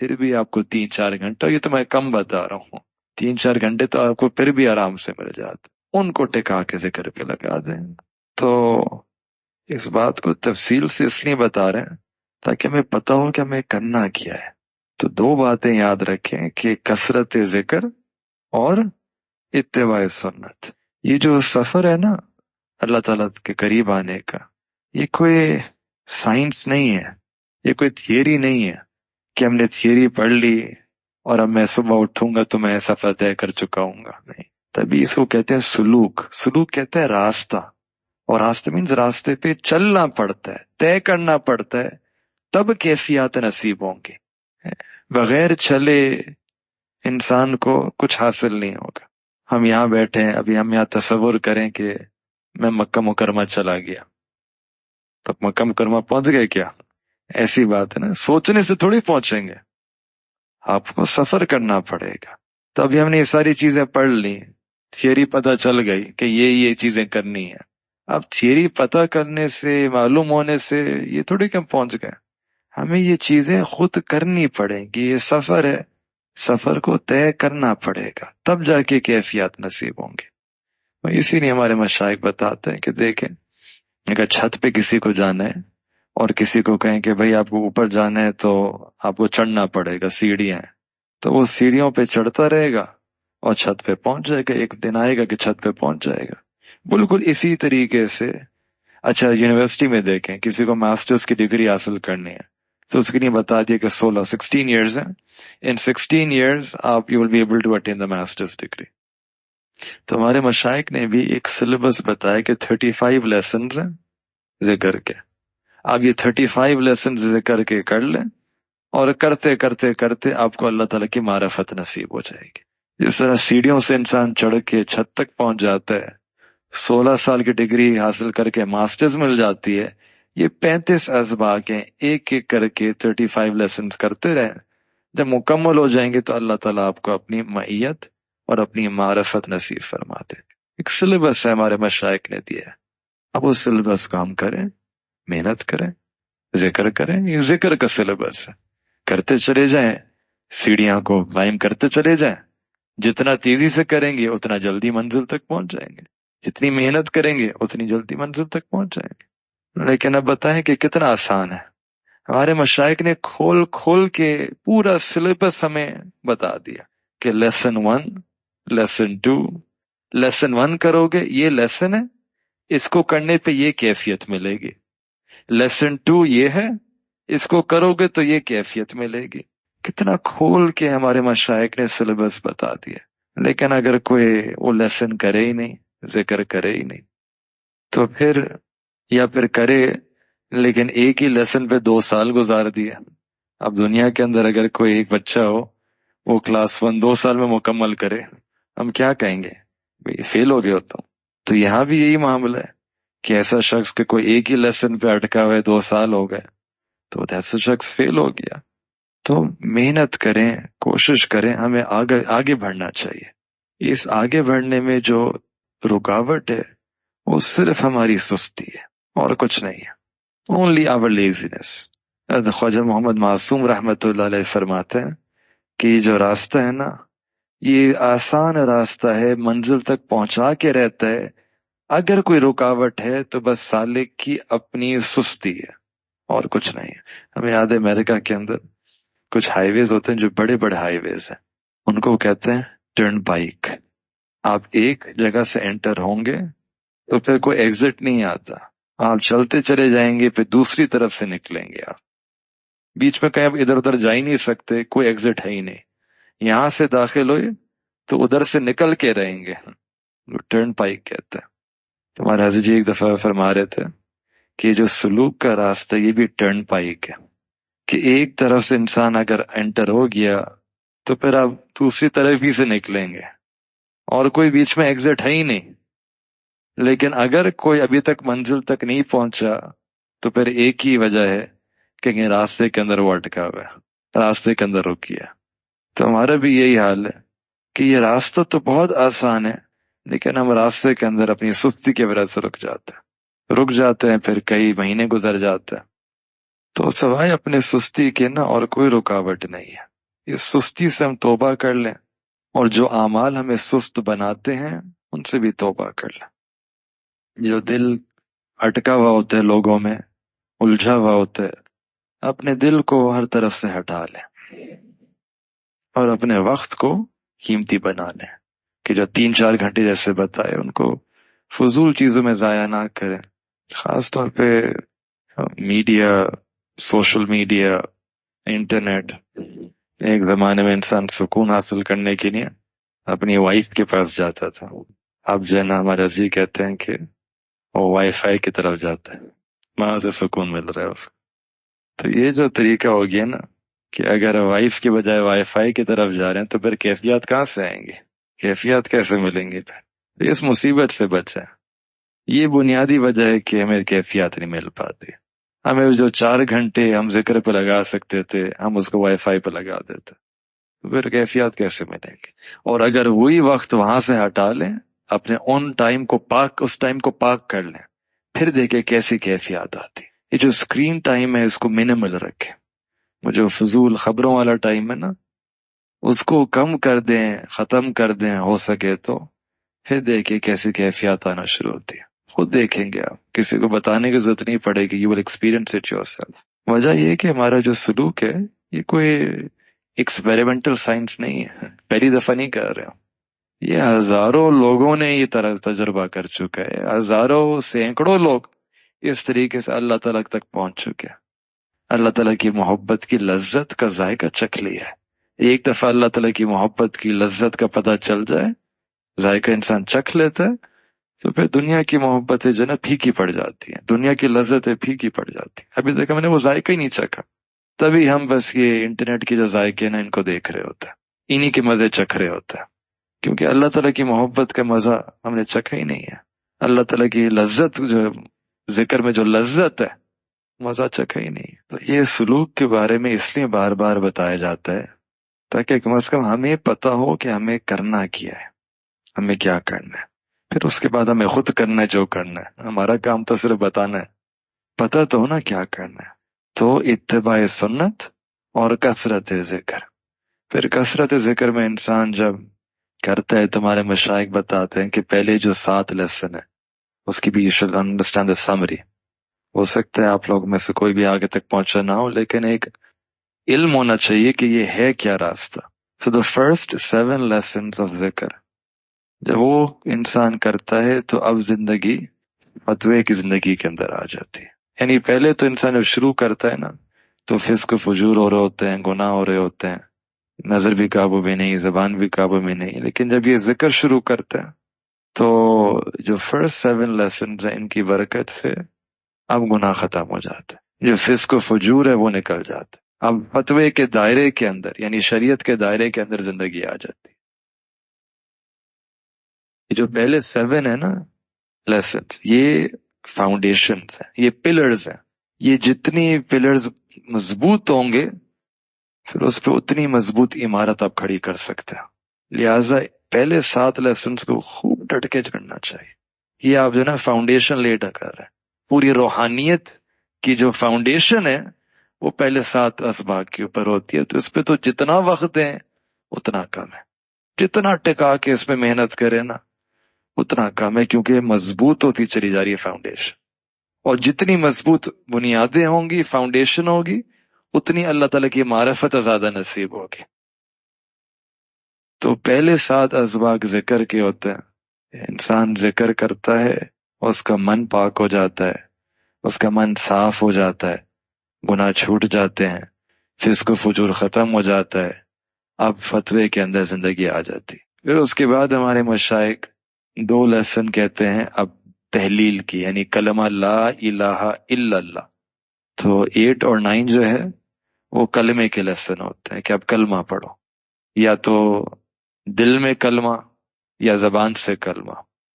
پھر بھی آپ کو 3-4 گھنٹہ، یہ تو میں کم بتا رہا ہوں، 3-4 گھنٹے تو آپ کو پھر بھی آرام سے مل جاتے، ان کو ٹکا کے ذکر پہ لگا دیں۔ تو اس بات کو تفصیل سے اس لیے بتا رہے ہیں تاکہ ہمیں پتہ ہو کہ ہمیں کرنا کیا ہے۔ تو 2 باتیں یاد رکھیں کہ کثرت ذکر اور اتباع سنت۔ یہ جو سفر ہے نا اللہ تعالیٰ کے قریب آنے کا، یہ کوئی سائنس نہیں ہے، یہ کوئی تھیوری نہیں ہے کہ ہم نے تھیوری پڑھ لی اور اب میں صبح اٹھوں گا تو میں سفر طے کر چکا ہوں گا، نہیں۔ تبھی اس کو کہتے ہیں سلوک۔ سلوک کہتے ہیں راستہ، اور راستے مینز راستے پہ چلنا پڑتا ہے، طے کرنا پڑتا ہے، تب کیفیات نصیب ہوں گی۔ بغیر چلے انسان کو کچھ حاصل نہیں ہوگا۔ ہم یہاں بیٹھے ہیں، ابھی ہم یہاں تصور کریں کہ میں مکہ مکرمہ چلا گیا، تو مکہ مکرمہ پہنچ گئے کیا؟ ایسی بات ہے نا، سوچنے سے تھوڑی پہنچیں گے، آپ کو سفر کرنا پڑے گا۔ تو ابھی ہم نے یہ ساری چیزیں پڑھ لی، تھیوری پتہ چل گئی کہ یہ چیزیں کرنی ہیں۔ اب تھیوری پتہ کرنے سے، معلوم ہونے سے یہ تھوڑی کہ ہم پہنچ گئے، ہمیں یہ چیزیں خود کرنی پڑیں گی۔ یہ سفر ہے، سفر کو طے کرنا پڑے گا، تب جا کے کیفیات نصیب ہوں گے۔ اسی لیے ہمارے مشائخ بتاتے ہیں کہ دیکھیں، اگر چھت پہ کسی کو جانا ہے اور کسی کو کہیں کہ بھئی آپ کو اوپر جانا ہے تو آپ کو چڑھنا پڑے گا، سیڑھیاں ہیں، تو وہ سیڑھیوں پہ چڑھتا رہے گا اور چھت پہ پہنچ جائے گا، ایک دن آئے گا کہ چھت پہ پہنچ جائے گا۔ بالکل اسی طریقے سے اچھا یونیورسٹی میں دیکھیں، کسی کو ماسٹرز کی ڈگری حاصل کرنی ہے تو اس کے لیے بتا دیا کہ 16 ایئرز ہیں، ان 16 ایئرز آپ you will be able to attain the masters degree. تو ہمارے مشائخ نے بھی ایک سلیبس بتایا کہ 35 لیسنز ہیں ذکر کے، آپ یہ 35 لیسنز ذکر کے کر لیں، اور کرتے کرتے کرتے آپ کو اللہ تعالیٰ کی معرفت نصیب ہو جائے گی۔ جس طرح سیڑھیوں سے انسان چڑھ کے چھت تک پہنچ جاتا ہے، 16 سال کی ڈگری حاصل کر کے ماسٹرز مل جاتی ہے، یہ 35 اسباق ہیں، ایک ایک کر کے 35 لیسنز کرتے رہیں، جب مکمل ہو جائیں گے تو اللہ تعالیٰ آپ کو اپنی معیت اور اپنی معرفت نصیب فرما دے۔ ایک سلیبس ہے ہمارے مشائخ نے دیا ہے، اب اس سلیبس کو ہم کریں، محنت کریں، ذکر کریں۔ یہ ذکر کا سلیبس ہے، کرتے چلے جائیں، سیڑھیاں کو قائم کرتے چلے جائیں، جتنا تیزی سے کریں گے اتنا جلدی منزل تک پہنچ جائیں گے، جتنی محنت کریں گے اتنی جلدی منزل تک پہنچ جائیں گے۔ لیکن اب بتائیں کہ کتنا آسان ہے۔ ہمارے مشائخ نے کھول کھول کے پورا سلیبس ہمیں بتا دیا کہ لیسن 1، لیسن 2، لیسن 1 کرو گے یہ لیسن ہے، اس کو کرنے پہ یہ کیفیت ملے گی، لیسن 2 یہ ہے، اس کو کرو گے تو یہ کیفیت ملے گی۔ کتنا کھول کے ہمارے مشائخ نے سلیبس بتا دیا۔ لیکن اگر کوئی وہ لیسن کرے ہی نہیں، ذکر کرے ہی نہیں، تو پھر یا پھر کرے لیکن ایک ہی لیسن پہ 2 سال گزار دیا۔ اب دنیا کے اندر اگر کوئی ایک بچہ ہو، وہ کلاس 1 2 سال میں مکمل کرے، ہم کیا کہیں گے؟ فیل ہو گئے ہو تم۔ تو یہاں بھی یہی معاملہ ہے کہ ایسا شخص کہ کوئی ایک ہی لیسن پہ اٹکا ہوئے 2 سال ہو گئے، تو ایسا شخص فیل ہو گیا۔ تو محنت کریں، کوشش کریں، ہمیں آگے بڑھنا چاہیے۔ اس آگے بڑھنے میں جو رکاوٹ ہے وہ صرف ہماری سستی ہے اور کچھ نہیں ہے، اونلی آور لیزینس۔ خواجہ محمد معصوم رحمۃ اللہ علیہ فرماتے ہیں کہ یہ جو راستہ ہے نا، یہ آسان راستہ ہے، منزل تک پہنچا کے رہتا ہے، اگر کوئی رکاوٹ ہے تو بس سالک کی اپنی سستی ہے اور کچھ نہیں ہے۔ ہمیں یاد ہے امریکہ کے اندر کچھ ہائی ویز ہوتے ہیں جو بڑے بڑے ہائی ویز ہیں، ان کو کہتے ہیں ٹرن بائک۔ آپ ایک جگہ سے انٹر ہوں گے تو پھر کوئی ایگزٹ نہیں آتا، آپ چلتے چلے جائیں گے، پھر دوسری طرف سے نکلیں گے، آپ بیچ میں کہیں آپ ادھر ادھر جا ہی نہیں سکتے، کوئی ایگزٹ ہے ہی نہیں، یہاں سے داخل ہوئے تو ادھر سے نکل کے رہیں گے، ٹرن بائک کہتے ہیں۔ تمہارے حضرت جی ایک دفعہ فرما رہے تھے کہ یہ جو سلوک کا راستہ یہ بھی ٹرن بائک ہے، کہ ایک طرف سے انسان اگر انٹر ہو گیا تو پھر آپ دوسری طرف ہی سے نکلیں گے اور کوئی بیچ میں ایگزٹ ہے ہی نہیں۔ لیکن اگر کوئی ابھی تک منزل تک نہیں پہنچا تو پھر ایک ہی وجہ ہے کہ راستے کے اندر وہ اٹکا ہوا ہے، راستے کے اندر رک گیا۔ تو ہمارا بھی یہی حال ہے کہ یہ راستہ تو بہت آسان ہے، لیکن ہم راستے کے اندر اپنی سستی کی وجہ سے رک جاتے ہیں، پھر کئی مہینے گزر جاتے ہیں، تو سوائے اپنے سستی کے نا اور کوئی رکاوٹ نہیں ہے. اس سستی سے ہم توبہ کر لیں، اور جو اعمال ہمیں سست بناتے ہیں ان سے بھی توبہ کر لیں. جو دل اٹکا ہوا ہوتا ہے لوگوں میں، الجھا ہوا ہوتا ہے، اپنے دل کو ہر طرف سے ہٹا لیں اور اپنے وقت کو قیمتی بنا لیں کہ جو 3-4 گھنٹے جیسے بتائے ان کو فضول چیزوں میں ضائع نہ کریں. خاص طور پہ میڈیا، سوشل میڈیا، انٹرنیٹ. ایک زمانے میں انسان سکون حاصل کرنے کے لیے اپنی وائف کے پاس جاتا تھا. اب جو ہے نا ہمارے جی کہتے ہیں کہ وہ وائی فائی کی طرف جاتا ہے، وہاں سے سکون مل رہا ہے اس کو. تو یہ جو طریقہ ہو گیا نا کہ اگر وائف کے بجائے وائی فائی کی طرف جا رہے ہیں تو پھر کیفیات کہاں سے آئیں گی؟ کیفیات کیسے ملیں گی؟ پھر اس مصیبت سے بچیں. یہ بنیادی وجہ ہے کہ ہمیں کیفیات نہیں مل پاتی. ہمیں جو 4 گھنٹے ہم ذکر پہ لگا سکتے تھے ہم اس کو وائی فائی پہ لگا دیتے، پھر کیفیات کیسے ملیں گی؟ اور اگر وہی وقت وہاں سے ہٹا لیں، اپنے اون ٹائم کو پاک، اس ٹائم کو پاک کر لیں، پھر دیکھیں کیسی کیفیات آتی. یہ جو اسکرین ٹائم ہے اس کو منیمل رکھیں. وہ جو فضول خبروں والا ٹائم ہے نا اس کو کم کر دیں، ختم کر دیں ہو سکے تو. پھر دیکھیں کیسی کیفیات آنا شروع ہوتی ہے. خود دیکھیں گے آپ، کسی کو بتانے کی ضرورت نہیں پڑے گی. You will experience it your self. وجہ یہ کہ ہمارا جو سلوک ہے یہ کوئی ایکسپیریمنٹل سائنس نہیں ہے، پہلی دفعہ نہیں کر رہے ہم. یہ ہزاروں لوگوں نے یہ طرح تجربہ کر چکا ہے، ہزاروں سینکڑوں لوگ اس طریقے سے اللہ تعالیٰ تک پہنچ چکے ہیں. اللہ تعالیٰ کی محبت کی لذت کا ذائقہ چکھ لیا ہے. ایک دفعہ اللہ تعالیٰ کی محبت کی لذت کا پتہ چل جائے، ذائقہ انسان چکھ لیتا ہے، تو پھر دنیا کی محبتیں جو نا پھیکی پڑ جاتی ہیں، دنیا کی لذتیں پھیکی پڑ جاتی ہیں. ابھی دیکھا میں نے وہ ذائقہ ہی نہیں چکھا، تبھی ہم بس یہ انٹرنیٹ کی جو ذائقے نا ان کو دیکھ رہے ہوتے ہیں، انہی کے مزے چکھ رہے ہوتے ہیں. کیونکہ اللہ تعالیٰ کی محبت کا مزہ ہم نے چکھا ہی نہیں ہے. اللہ تعالیٰ کی لذت جو ذکر میں جو لذت ہے مزہ چکھا ہی نہیں. تو یہ سلوک کے بارے میں اس لیے بار بار بتایا جاتا ہے تاکہ کم از کم ہمیں پتہ ہو کہ ہمیں کرنا کیا ہے، ہمیں کیا کرنا ہے. پھر اس کے بعد ہمیں خود کرنا ہے جو کرنا ہے. ہمارا کام تو صرف بتانا ہے، پتہ تو ہونا کیا کرنا ہے. تو اتباع سنت اور کثرت ذکر. پھر کثرت ذکر میں انسان جب کرتا ہے، تمہارے مشائخ بتاتے ہیں کہ پہلے جو 7 لیسن ہے اس کی بھی you should understand the summary. ہو سکتا ہے آپ لوگ میں سے کوئی بھی آگے تک پہنچا نہ ہو، لیکن ایک علم ہونا چاہیے کہ یہ ہے کیا راستہ. So the first 7 lessons of ذکر جب وہ انسان کرتا ہے تو اب زندگی فتوے کی زندگی کے اندر آ جاتی ہے. یعنی پہلے تو انسان جب شروع کرتا ہے نا تو فسق و فجور ہو رہے ہوتے ہیں، گناہ ہو رہے ہوتے ہیں، نظر بھی قابو میں نہیں، زبان بھی قابو میں نہیں. لیکن جب یہ ذکر شروع کرتا ہے تو جو فرسٹ 7 لیسنز ہیں ان کی برکت سے اب گناہ ختم ہو جاتا ہے، جو فسق و فجور ہے وہ نکل جاتا ہے. اب فتوے کے دائرے کے اندر یعنی شریعت کے دائرے کے اندر زندگی آ جاتی ہے. یہ جو پہلے 7 ہے نا لیسنز، یہ فاؤنڈیشنز ہیں، یہ پلرز ہیں. یہ جتنی پلرز مضبوط ہوں گے پھر اس پہ اتنی مضبوط عمارت آپ کھڑی کر سکتے ہیں. لہٰذا پہلے 7 لیسنز کو خوب ڈٹ کے کرنا چاہیے. یہ آپ جو نا فاؤنڈیشن لیٹ کر رہے ہیں. پوری روحانیت کی جو فاؤنڈیشن ہے وہ پہلے 7 اسباق کے اوپر ہوتی ہے. تو اس پہ تو جتنا وقت دیں اتنا کم ہے، جتنا ٹکا کے اس پہ محنت کرے نا اتنا کم ہے، کیونکہ مضبوط ہوتی چلی جا رہی ہے فاؤنڈیشن. اور جتنی مضبوط بنیادیں ہوں گی، فاؤنڈیشن ہوگی، اتنی اللہ تعالیٰ کی معرفت زیادہ نصیب ہوگی. تو پہلے 7 اسباق ذکر کے ہوتے ہیں. انسان ذکر کرتا ہے اس کا من پاک ہو جاتا ہے، اس کا من صاف ہو جاتا ہے، گناہ چھوٹ جاتے ہیں، فسق و فجور ختم ہو جاتا ہے. اب فتوے کے اندر زندگی آ جاتی. پھر اس کے بعد ہمارے مشائخ 2 لیسن کہتے ہیں اب تحلیل کی، یعنی کلمہ لا الہ الا اللہ. تو 8 اور 9 جو ہے وہ کلمے کے لیسن ہوتے ہیں کہ اب کلمہ پڑھو، یا تو دل میں کلمہ یا زبان سے کلمہ.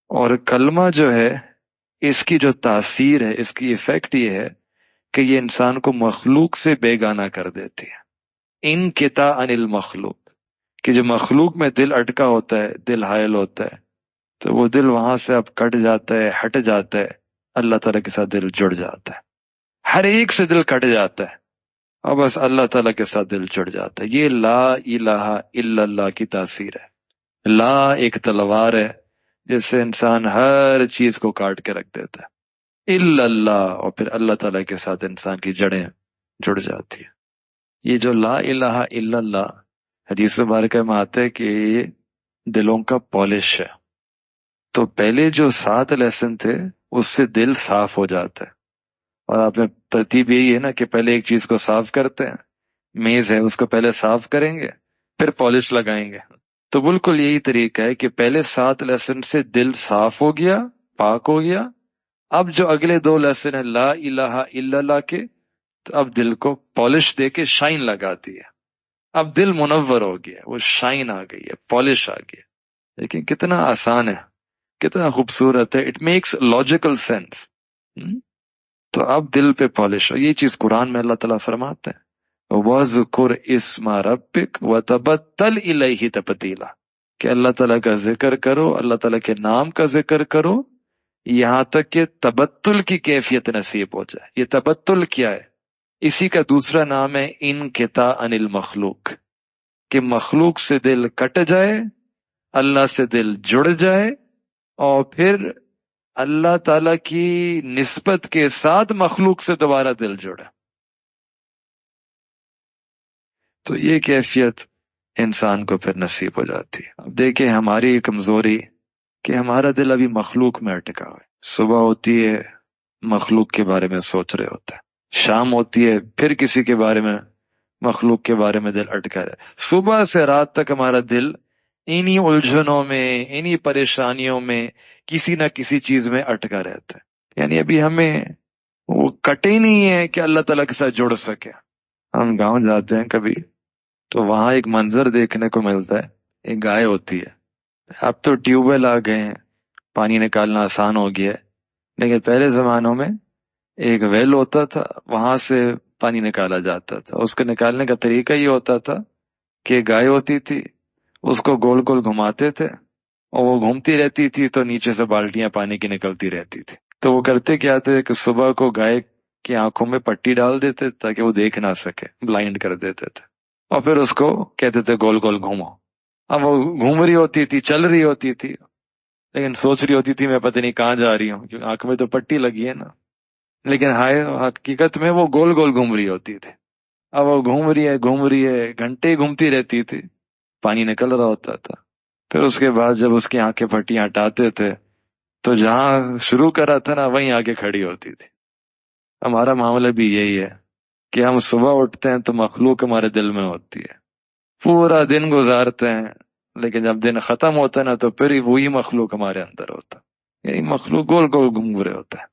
اور کلمہ جو ہے اس کی جو تاثیر ہے، اس کی ایفیکٹ یہ ہے کہ یہ انسان کو مخلوق سے بیگانہ کر دیتی ہے. انقطاع عن المخلوق، کہ جو مخلوق میں دل اٹکا ہوتا ہے، دل حائل ہوتا ہے، تو وہ دل وہاں سے اب کٹ جاتا ہے، ہٹ جاتا ہے، اللہ تعالیٰ کے ساتھ دل جڑ جاتا ہے. ہر ایک سے دل کٹ جاتا ہے اور بس اللہ تعالیٰ کے ساتھ دل جڑ جاتا ہے. یہ لا الہ الا اللہ کی تاثیر ہے. لا ایک تلوار ہے جس سے انسان ہر چیز کو کاٹ کے رکھ دیتا ہے. الا اللہ، اور پھر اللہ تعالیٰ کے ساتھ انسان کی جڑیں جڑ جاتی ہے. یہ جو لا الہ الا اللہ حدیث مبارکہ میں آتا ہے کہ یہ دلوں کا پالش ہے. تو پہلے جو 7 لیسن تھے اس سے دل صاف ہو جاتا ہے. اور آپ نے ترتیب یہی ہے نا کہ پہلے ایک چیز کو صاف کرتے ہیں. میز ہے اس کو پہلے صاف کریں گے پھر پالش لگائیں گے. تو بالکل یہی طریقہ ہے کہ پہلے 7 لیسن سے دل صاف ہو گیا، پاک ہو گیا. اب جو اگلے 2 لیسن ہیں لا الہ الا اللہ کے، تو اب دل کو پالش دے کے شائن لگا دی ہے. اب دل منور ہو گیا، وہ شائن آ گئی ہے، پالش آ گئی ہے. لیکن کتنا آسان ہے، کتنا خوبصورت ہے. It makes logical sense. تو اب دل پہ پالش ہو. یہ چیز قرآن میں اللہ تعالیٰ فرماتے ہیں وَذْكُرْ اسْمَ رَبِّكَ وَتَبَتَّلْ إِلَيْهِ تَبْتِيلًا، کہ اللہ تعالیٰ کا ذکر کرو، اللہ تعالیٰ کے نام کا ذکر کرو یہاں تک کہ تبتل کی کیفیت نصیب ہو جائے. یہ تبتل کیا ہے؟ اسی کا دوسرا نام ہے انقطاع عن المخلوق، کہ مخلوق سے دل کٹ جائے، اللہ سے دل جڑ جائے، اور پھر اللہ تعالیٰ کی نسبت کے ساتھ مخلوق سے دوبارہ دل جڑے. تو یہ کیفیت انسان کو پھر نصیب ہو جاتی ہے. اب دیکھیں ہماری کمزوری کہ ہمارا دل ابھی مخلوق میں اٹکا ہوا ہے. صبح ہوتی ہے مخلوق کے بارے میں سوچ رہے ہوتا ہے، شام ہوتی ہے پھر کسی کے بارے میں، مخلوق کے بارے میں دل اٹکا رہا ہے. صبح سے رات تک ہمارا دل انہی الجھنوں میں، انہی پریشانیوں میں، کسی نہ کسی چیز میں اٹکا رہتا ہے. یعنی ابھی ہمیں وہ کٹے ہی نہیں ہے کہ اللہ تعالیٰ کے ساتھ جڑ سکے. ہم گاؤں جاتے ہیں کبھی تو وہاں ایک منظر دیکھنے کو ملتا ہے. ایک گائے ہوتی ہے. اب تو ٹیوب ویل آ گئے ہیں، پانی نکالنا آسان ہو گیا ہے، لیکن پہلے زمانوں میں ایک ویل ہوتا تھا، وہاں سے پانی نکالا جاتا تھا. اس کو نکالنے کا طریقہ یہ ہوتا تھا کہ گائے ہوتی تھی، اس کو گول گول گھماتے تھے اور وہ گھومتی رہتی تھی تو نیچے سے بالٹیاں پانی کی نکلتی رہتی تھی. تو وہ کرتے کیا تھے کہ صبح کو گائے کی آنکھوں میں پٹی ڈال دیتے تاکہ وہ دیکھ نہ سکے، بلائنڈ کر دیتے تھے، اور پھر اس کو کہتے تھے گول گول گھومو. اب وہ گھوم رہی ہوتی تھی، چل رہی ہوتی تھی، لیکن سوچ رہی ہوتی تھی میں پتہ نہیں کہاں جا رہی ہوں، کیونکہ آنکھ میں تو پٹی لگی ہے نا. لیکن حقیقت میں وہ گول گول گھوم رہی ہوتی تھی. اب وہ گھوم رہی ہے، گھنٹے گھومتی رہتی تھی، پانی نکل رہا ہوتا تھا. پھر اس کے بعد جب اس کی آنکھیں پٹیاں ہٹاتے تھے تو جہاں شروع کرا تھا نا وہیں آگے کھڑی ہوتی تھی. ہمارا معاملہ بھی یہی ہے کہ ہم صبح اٹھتے ہیں تو مخلوق ہمارے دل میں ہوتی ہے، پورا دن گزارتے ہیں، لیکن جب دن ختم ہوتا ہے نا تو پھر وہی مخلوق ہمارے اندر ہوتا ہے. یہی مخلوق گول گول گھوم رہے ہوتا ہے.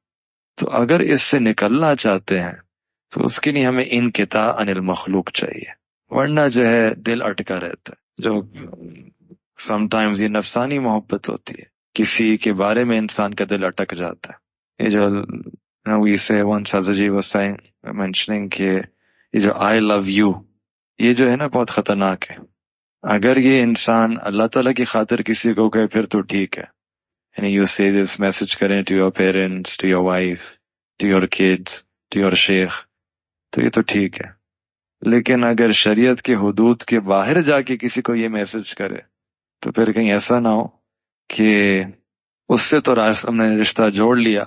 تو اگر اس سے نکلنا چاہتے ہیں تو اس کے لیے ہمیں انقطاع عن المخلوق چاہیے، ورنہ جو ہے دل اٹکا رہتا ہے. جو سم ٹائمز یہ نفسانی محبت ہوتی ہے، کسی کے بارے میں انسان کا دل اٹک جاتا ہے. یہ جو we say once Sazaji was saying mentioning کہ یہ جو I love you یہ جو ہے نا بہت خطرناک ہے. اگر یہ انسان اللہ تعالیٰ کی خاطر کسی کو کہے پھر تو ٹھیک ہے، یعنی یو say this میسج کریں to your parents, to your wife, to your kids, to your شیخ، تو یہ تو ٹھیک ہے. لیکن اگر شریعت کے حدود کے باہر جا کے کسی کو یہ میسج کرے تو پھر کہیں ایسا نہ ہو کہ اس سے تو ہم نے رشتہ جوڑ لیا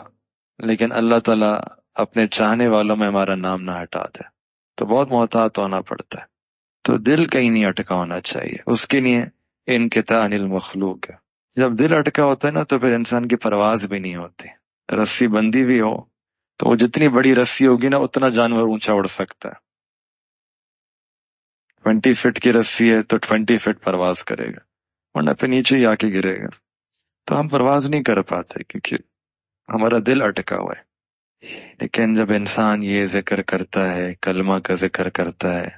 لیکن اللہ تعالیٰ اپنے چاہنے والوں میں ہمارا نام نہ ہٹا دے. تو بہت محتاط ہونا پڑتا ہے. تو دل کہیں نہیں اٹکا ہونا چاہیے، اس کے لیے انقطاع عن المخلوق ہے. جب دل اٹکا ہوتا ہے نا تو پھر انسان کی پرواز بھی نہیں ہوتی. رسی بندی بھی ہو تو وہ جتنی بڑی رسی ہوگی نا اتنا جانور اونچا اڑ سکتا ہے. 20 فٹ کی رسی ہے تو 20 فٹ پرواز کرے گا، ورنہ پھر نیچے ہی آ کے گرے گا. تو ہم پرواز نہیں کر پاتے کیونکہ ہمارا دل اٹکا ہوا ہے. لیکن جب انسان یہ ذکر کرتا ہے، کلمہ کا ذکر کرتا ہے،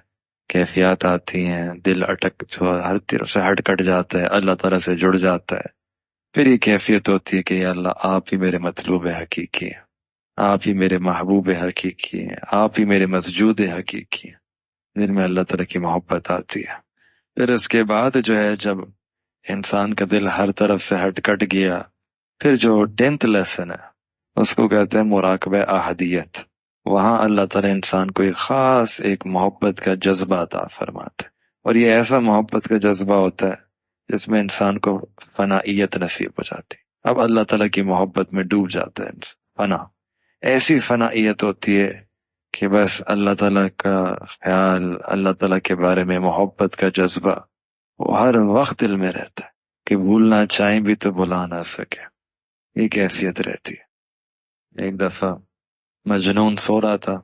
کیفیات آتی ہیں، دل اٹک جو ہر طرف سے ہٹ کٹ جاتا ہے، اللہ تعالیٰ سے جڑ جاتا ہے، پھر یہ کیفیت ہوتی ہے کہ یا اللہ آپ ہی میرے مطلوب حقیقی ہیں، آپ ہی میرے محبوب حقیقی ہیں، آپ ہی میرے مسجود حقیقی ہیں. دل میں اللہ تعالیٰ کی محبت آتی ہے. پھر اس کے بعد جو ہے جب انسان کا دل ہر طرف سے ہٹ کٹ گیا، پھر جو 10th لیسن ہے اس کو کہتے ہیں مراقبہ احدیت. وہاں اللہ تعالیٰ انسان کو ایک خاص ایک محبت کا جذبہ عطا فرماتا ہے، اور یہ ایسا محبت کا جذبہ ہوتا ہے جس میں انسان کو فنائیت نصیب ہو جاتی ہے۔ اب اللہ تعالیٰ کی محبت میں ڈوب جاتا ہے انسان، فنا، ایسی فنائیت ہوتی ہے کہ بس اللہ تعالیٰ کا خیال، اللہ تعالیٰ کے بارے میں محبت کا جذبہ وہ ہر وقت دل میں رہتا ہے کہ بھولنا چاہیں بھی تو بھلا نہ سکے، یہ کیفیت رہتی ہے۔ ایک دفعہ مجنون سو رہا تھا،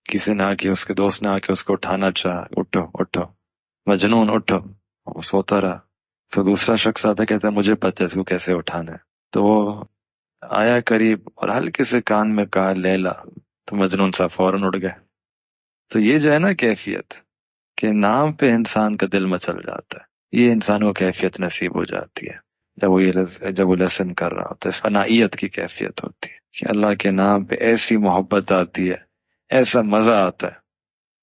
کسی نے آ کے، اس کے دوست نے آ کے اس کو اٹھانا چاہا، اٹھو اٹھو مجنون اٹھو، وہ سوتا رہا۔ تو دوسرا شخص آتا، کہتا ہے مجھے پتہ ہے اس کو کیسے اٹھانا ہے۔ تو وہ آیا قریب اور ہلکے سے کان میں کہا لیلا، تو مجنون صاحب فوراً اٹھ گئے۔ تو یہ جو ہے نا کیفیت، کہ نام پہ انسان کا دل مچل جاتا ہے، یہ انسان کو کیفیت نصیب ہو جاتی ہے جب وہ لیسن کر رہا ہوتا ہے۔ فنائیت کی کیفیت ہوتی ہے کہ اللہ کے نام پہ ایسی محبت آتی ہے، ایسا مزہ آتا ہے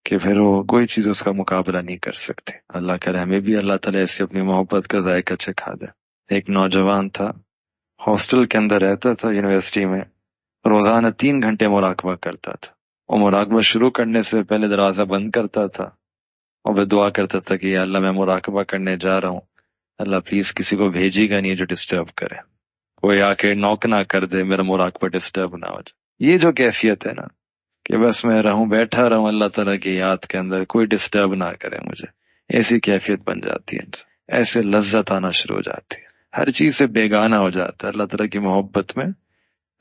کہ پھر وہ کوئی چیز اس کا مقابلہ نہیں کر سکتے۔ اللہ کرے ہمیں بھی اللہ تعالیٰ ایسے اپنی محبت کا ذائقہ چکھا دے۔ ایک نوجوان تھا، ہاسٹل کے اندر رہتا تھا یونیورسٹی میں، روزانہ 3 گھنٹے مراقبہ کرتا تھا، اور مراقبہ شروع کرنے سے پہلے دروازہ بند کرتا تھا اور وہ دعا کرتا تھا کہ یا اللہ میں مراقبہ کرنے جا رہا ہوں، اللہ پلیز کسی کو بھیجی گا نہیں جو ڈسٹرب کرے، کوئی آ کے نوک نہ کر دے، میرا مراقبہ ڈسٹرب نہ ہو جائے۔ یہ جو کیفیت ہے نا کہ بس میں رہوں، بیٹھا رہوں اللہ تعالیٰ کی یاد کے اندر، کوئی ڈسٹرب نہ کرے مجھے، ایسی کیفیت بن جاتی ہے، ایسے لذت آنا شروع ہو جاتی ہے، ہر چیز سے بیگانہ ہو جاتا ہے۔ اللہ تعالیٰ کی محبت میں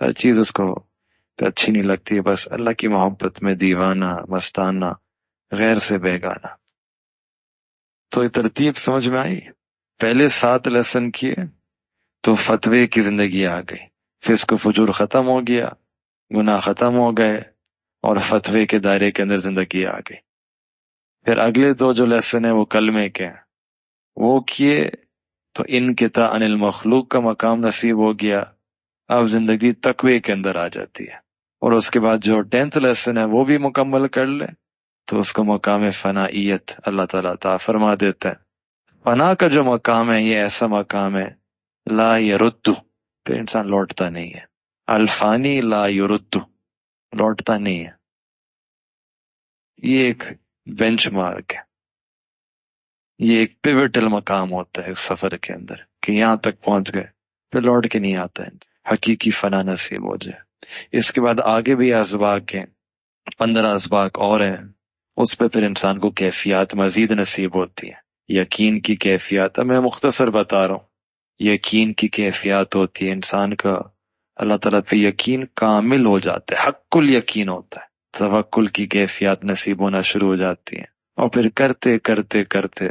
ہر چیز اس کو اچھی نہیں لگتی ہے، بس اللہ کی محبت میں دیوانہ، مستانہ، غیر سے بیگانہ۔ تو یہ ترتیب سمجھ میں آئی؟ پہلے 7 لیسن کیے تو فتوے کی زندگی آ گئی، فسق و فجور ختم ہو گیا، گناہ ختم ہو گئے، اور فتوے کے دائرے کے اندر زندگی آ گئی۔ پھر اگلے 2 جو لیسن ہیں وہ کلمے کے ہیں، وہ کیے تو انقطاع عن المخلوق کا مقام نصیب ہو گیا، اب زندگی تقوی کے اندر آ جاتی ہے۔ اور اس کے بعد جو 10th لیسن ہے وہ بھی مکمل کر لے تو اس کو مقام فنائیت اللہ تعالیٰ عطا فرما دیتا ہے۔ فنا کا جو مقام ہے یہ ایسا مقام ہے لا یرد، پھر انسان لوٹتا نہیں ہے۔ الفانی لا یرد، لوٹتا نہیں ہے۔ یہ ایک بینچ مارک ہے، یہ ایک پیوٹل مقام ہوتا ہے اس سفر کے اندر کہ یہاں تک پہنچ گئے پھر لوٹ کے نہیں آتا ہے، حقیقی فنا نصیب ہو جائے۔ اس کے بعد آگے بھی اسباق ہیں، 15 اسباق اور ہیں، اس پہ پھر انسان کو کیفیات مزید نصیب ہوتی ہے۔ یقین کی کیفیات میں مختصر بتا رہا ہوں، یقین کی کیفیات ہوتی ہے، انسان کا اللہ تعالیٰ پہ یقین کامل ہو جاتا ہے، حق الیقین ہوتا ہے، توکل کی کیفیات نصیب ہونا شروع ہو جاتی ہیں، اور پھر کرتے کرتے کرتے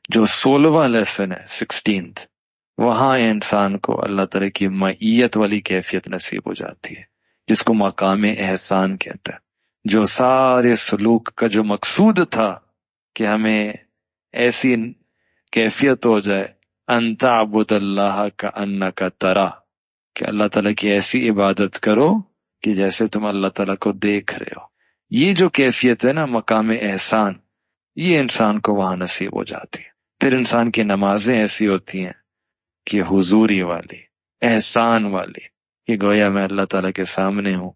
جو 16واں لیسن ہے 16th، وہاں انسان کو اللہ تعالیٰ کی معیت والی کیفیت نصیب ہو جاتی ہے، جس کو مقام احسان کہتا ہے۔ جو سارے سلوک کا جو مقصود تھا کہ ہمیں ایسی کیفیت ہو جائے ان تعبد اللہ کأنک ترا، کہ اللہ تعالیٰ کی ایسی عبادت کرو کہ جیسے تم اللہ تعالیٰ کو دیکھ رہے ہو۔ یہ جو کیفیت ہے نا مقام احسان، یہ انسان کو وہاں نصیب ہو جاتی ہے۔ پھر انسان کی نمازیں ایسی ہوتی ہیں کہ حضوری والی، احسان والی، کہ گویا میں اللہ تعالیٰ کے سامنے ہوں،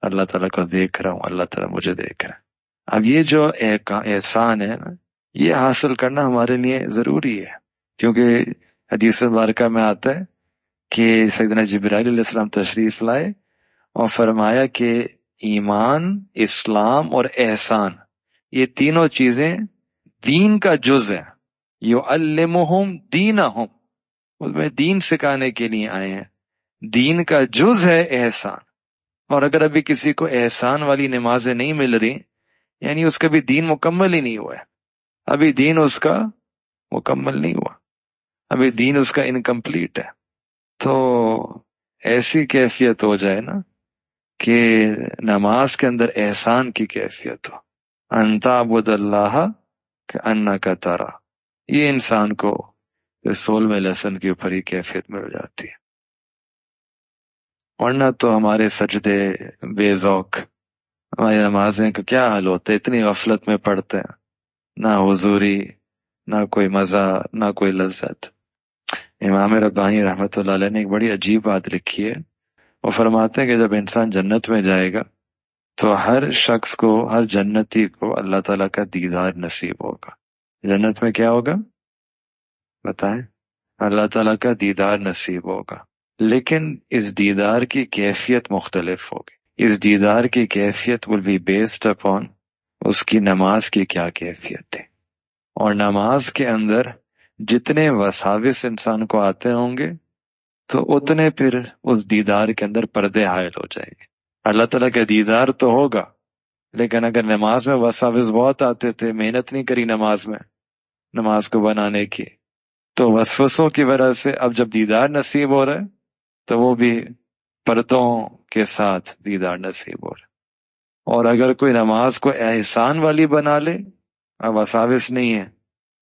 اللہ تعالیٰ کو دیکھ رہا ہوں، اللہ تعالیٰ مجھے دیکھ رہا ہے۔ اب یہ جو احسان ہے نا، یہ حاصل کرنا ہمارے لیے ضروری ہے، کیونکہ حدیث مبارکہ میں آتا ہے کہ سیدنا جبرائیل علیہ السلام تشریف لائے اور فرمایا کہ ایمان، اسلام اور احسان، یہ تینوں چیزیں دین کا جز ہیں، یعلمہم دینہم، اس میں دین سکھانے کے لیے آئے ہیں، دین کا جز ہے احسان۔ اور اگر ابھی کسی کو احسان والی نمازیں نہیں مل رہی، یعنی اس کا بھی دین مکمل ہی نہیں ہوا ہے، ابھی دین اس کا مکمل نہیں ہوا، ابھی دین اس کا انکمپلیٹ ہے۔ تو ایسی کیفیت ہو جائے نا کہ نماز کے اندر احسان کی کیفیت ہو، ان تعبد اللہ کأنک ترا، یہ انسان کو 16ویں لیسن کے اوپر ہی کیفیت مل جاتی ہے۔ ورنہ تو ہمارے سجدے بے ذوق، ہماری نمازیں کا کیا حال ہوتا ہے، اتنی غفلت میں پڑھتے ہیں، نہ حضوری، نہ کوئی مزہ، نہ کوئی لذت۔ امام ربانی رحمۃ اللہ علیہ نے ایک بڑی عجیب بات لکھی ہے، وہ فرماتے ہیں کہ جب انسان جنت میں جائے گا تو ہر شخص کو، ہر جنتی کو اللہ تعالیٰ کا دیدار نصیب ہوگا۔ جنت میں کیا ہوگا بتائیں؟ اللہ تعالیٰ کا دیدار نصیب ہوگا، لیکن اس دیدار کی کیفیت مختلف ہوگی۔ اس دیدار کی کیفیت will be based upon اس کی نماز کی کیا کیفیت ہے، اور نماز کے اندر جتنے وساوس انسان کو آتے ہوں گے تو اتنے پھر اس دیدار کے اندر پردے حائل ہو جائیں گے۔ اللہ تعالیٰ کا دیدار تو ہوگا، لیکن اگر نماز میں وساوس بہت آتے تھے، محنت نہیں کری نماز میں، نماز کو بنانے کی، تو وسوسوں کی وجہ سے اب جب دیدار نصیب ہو رہا ہے تو وہ بھی پردوں کے ساتھ دیدار نصیب ہو رہا ہے۔ اور اگر کوئی نماز کو احسان والی بنا لے، اب وساوس نہیں ہے،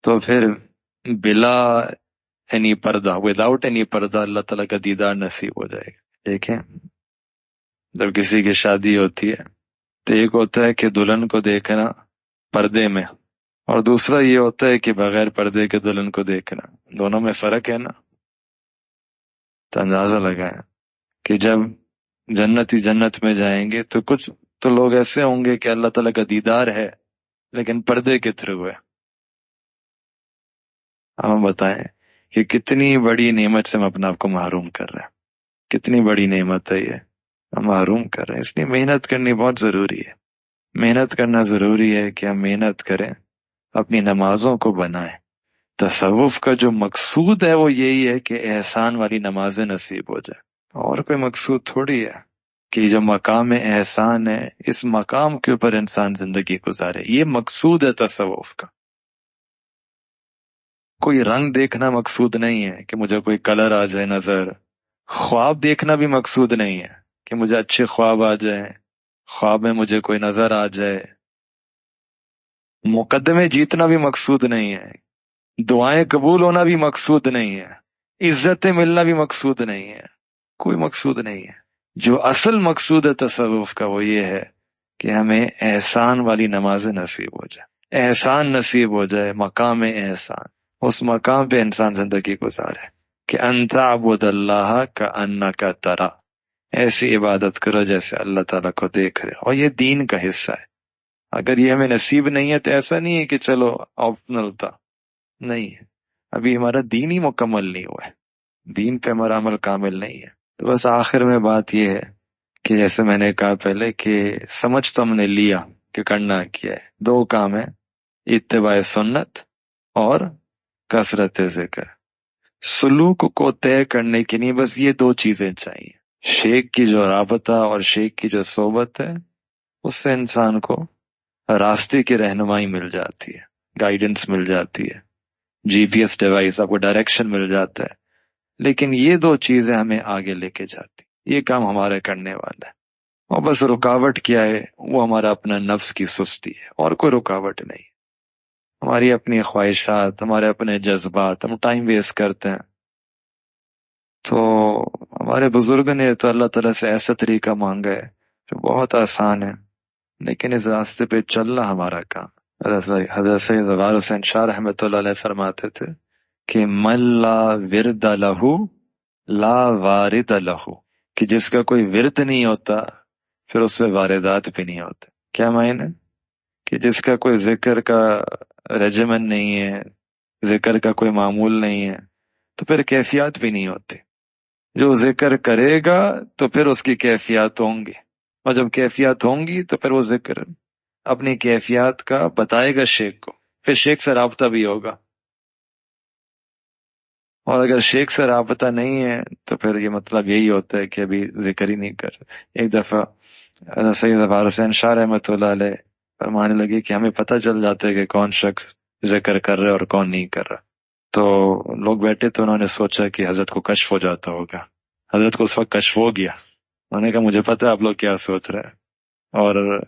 تو پھر بلا اینی پردہ، وداؤٹ اینی پردہ اللہ تعالیٰ کا دیدار نصیب ہو جائے گا۔ دیکھیں جب کسی کی شادی ہوتی ہے تو ایک ہوتا ہے کہ دلہن کو دیکھنا پردے میں، اور دوسرا یہ ہوتا ہے کہ بغیر پردے کے دلہن کو دیکھنا، دونوں میں فرق ہے نا۔ تو اندازہ لگائیں کہ جب جنتی جنت میں جائیں گے تو کچھ تو لوگ ایسے ہوں گے کہ اللہ تعالیٰ کا دیدار ہے لیکن پردے کے تھرو ہے۔ ہم بتائیں کہ کتنی بڑی نعمت سے ہم اپنے آپ کو محروم کر رہے ہیں، کتنی بڑی نعمت ہے یہ، ہم محروم کر رہے ہیں۔ اس لیے محنت کرنی بہت ضروری ہے، محنت کرنا ضروری ہے کہ ہم محنت کریں، اپنی نمازوں کو بنائیں۔ تصوف کا جو مقصود ہے وہ یہی ہے کہ احسان والی نمازیں نصیب ہو جائے، اور کوئی مقصود تھوڑی ہے کہ جو مقام احسان ہے اس مقام کے اوپر انسان زندگی گزارے، یہ مقصود ہے تصوف کا۔ کوئی رنگ دیکھنا مقصود نہیں ہے کہ مجھے کوئی کلر آ جائے نظر، خواب دیکھنا بھی مقصود نہیں ہے کہ مجھے اچھے خواب آ جائیں، خواب میں مجھے کوئی نظر آ جائے، مقدمے جیتنا بھی مقصود نہیں ہے، دعائیں قبول ہونا بھی مقصود نہیں ہے، عزتیں ملنا بھی مقصود نہیں ہے، کوئی مقصود نہیں ہے۔ جو اصل مقصود ہے تصوف کا وہ یہ ہے کہ ہمیں احسان والی نمازیں نصیب ہو جائے، احسان نصیب ہو جائے، مقام احسان، اس مقام پہ انسان زندگی گزارے کہ انت عبد اللہ کا انک ترا، ایسی عبادت کرو جیسے اللہ تعالیٰ کو دیکھ رہے، اور یہ دین کا حصہ ہے۔ اگر یہ ہمیں نصیب نہیں ہے تو ایسا نہیں ہے کہ چلو آپشنل تھا، نہیں ہے، ابھی ہمارا دین ہی مکمل نہیں ہوا ہے، دین پہ ہمارا عمل کامل نہیں ہے۔ تو بس آخر میں بات یہ ہے کہ جیسے میں نے کہا پہلے کہ سمجھ تو ہم نے لیا کہ کرنا کیا ہے، دو کام ہے، اتباع سنت اور کثرت ذکر۔ سلوک کو طے کرنے کے لیے بس یہ دو چیزیں چاہیے، شیخ کی جو رابطہ اور شیخ کی جو صحبت ہے، اس سے انسان کو راستے کی رہنمائی مل جاتی ہے، گائیڈنس مل جاتی ہے، جی پی ایس ڈیوائس، آپ کو ڈائریکشن مل جاتا ہے۔ لیکن یہ دو چیزیں ہمیں آگے لے کے جاتی، یہ کام ہمارے کرنے والا ہے، اور بس رکاوٹ کیا ہے، وہ ہمارا اپنا نفس کی سستی ہے، اور کوئی رکاوٹ نہیں، ہماری اپنی خواہشات، ہمارے اپنے جذبات، ہم ٹائم ویسٹ کرتے ہیں۔ تو ہمارے بزرگ نے تو اللہ تعالیٰ سے ایسا طریقہ مانگا ہے جو بہت آسان ہے، لیکن اس راستے پہ چلنا ہمارا کام۔ حضرت سید غار حسین شاہ رحمۃ اللہ علیہ فرماتے تھے کہ من لا ورد لہو لا وارد لہو، کہ جس کا کوئی ورد نہیں ہوتا پھر اس پہ واردات بھی نہیں ہوتے۔ کیا معنی؟ کہ جس کا کوئی ذکر کا ریجیمن نہیں ہے، ذکر کا کوئی معمول نہیں ہے، تو پھر کیفیات بھی نہیں ہوتی۔ جو ذکر کرے گا تو پھر اس کی کیفیات ہوں گی، اور جب کیفیات ہوں گی تو پھر وہ ذکر اپنی کیفیات کا بتائے گا شیخ کو، پھر شیخ سے رابطہ بھی ہوگا۔ اور اگر شیخ سے رابطہ نہیں ہے تو پھر یہ مطلب یہی ہوتا ہے کہ ابھی ذکر ہی نہیں کر۔ ایک دفعہ سید غار حسین شاہ رحمۃ اللہ علیہ فرمانے لگے کہ ہمیں پتہ چل جاتا ہے کہ کون شخص ذکر کر رہا ہے اور کون نہیں کر رہا۔ تو لوگ بیٹھے تو انہوں نے سوچا کہ حضرت کو کشف ہو جاتا ہوگا۔ حضرت کو اس وقت کشف ہو گیا، انہوں نے کہا مجھے پتہ ہے آپ لوگ کیا سوچ رہے ہیں، اور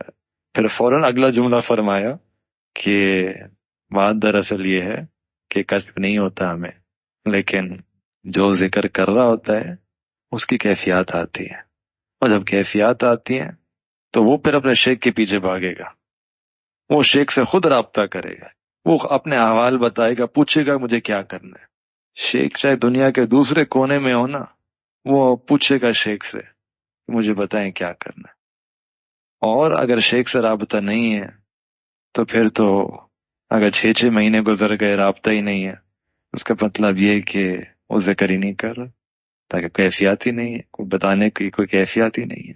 پھر فوراً اگلا جملہ فرمایا کہ بات دراصل یہ ہے کہ کشف نہیں ہوتا ہمیں، لیکن جو ذکر کر رہا ہوتا ہے اس کی کیفیات آتی ہے، اور جب کیفیات آتی ہیں تو وہ پھر اپنے شیخ کے پیچھے بھاگے گا، وہ شیخ سے خود رابطہ کرے گا، وہ اپنے احوال بتائے گا، پوچھے گا مجھے کیا کرنا ہے۔ شیخ چاہے دنیا کے دوسرے کونے میں ہو نا، وہ پوچھے گا شیخ سے مجھے بتائیں کیا کرنا ہے۔ اور اگر شیخ سے رابطہ نہیں ہے تو پھر تو اگر 6 مہینے گزر گئے رابطہ ہی نہیں ہے، اس کا مطلب یہ کہ وہ ذکر ہی نہیں کر رہا، تاکہ کیفیات ہی نہیں ہے، کوئی بتانے کی کوئی کیفیات ہی نہیں ہے۔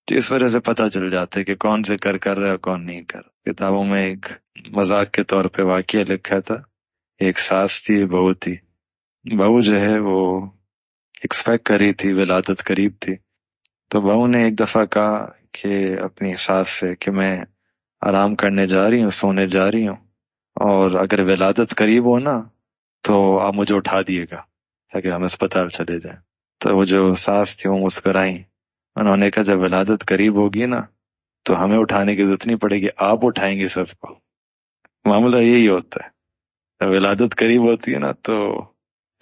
تو اس وجہ سے پتہ چل جاتا ہے کہ کون ذکر کر رہا ہے اور کون نہیں کر رہا۔ کتابوں میں ایک مذاق کے طور پہ واقعہ لکھا تھا، ایک ساس تھی، بہو تھی۔ بہو جو ہے وہ ایکسپیکٹ کر رہی تھی، ولادت قریب تھی، تو بہو نے ایک دفعہ کہا کہ اپنی ساس سے کہ میں آرام کرنے جا رہی ہوں، سونے جا رہی ہوں، اور اگر ولادت قریب ہو نا تو آپ مجھے اٹھا دیے گا تاکہ ہم اسپتال چلے جائیں۔ تو وہ جو ساس تھی وہ مسکرائیں، انہوں نے کہا جب ولادت قریب ہوگی نا تو ہمیں اٹھانے کی ضرورت نہیں پڑے گی، آپ اٹھائیں گے سب کو۔ معاملہ یہی ہوتا ہے، جب ولادت قریب ہوتی ہے نا تو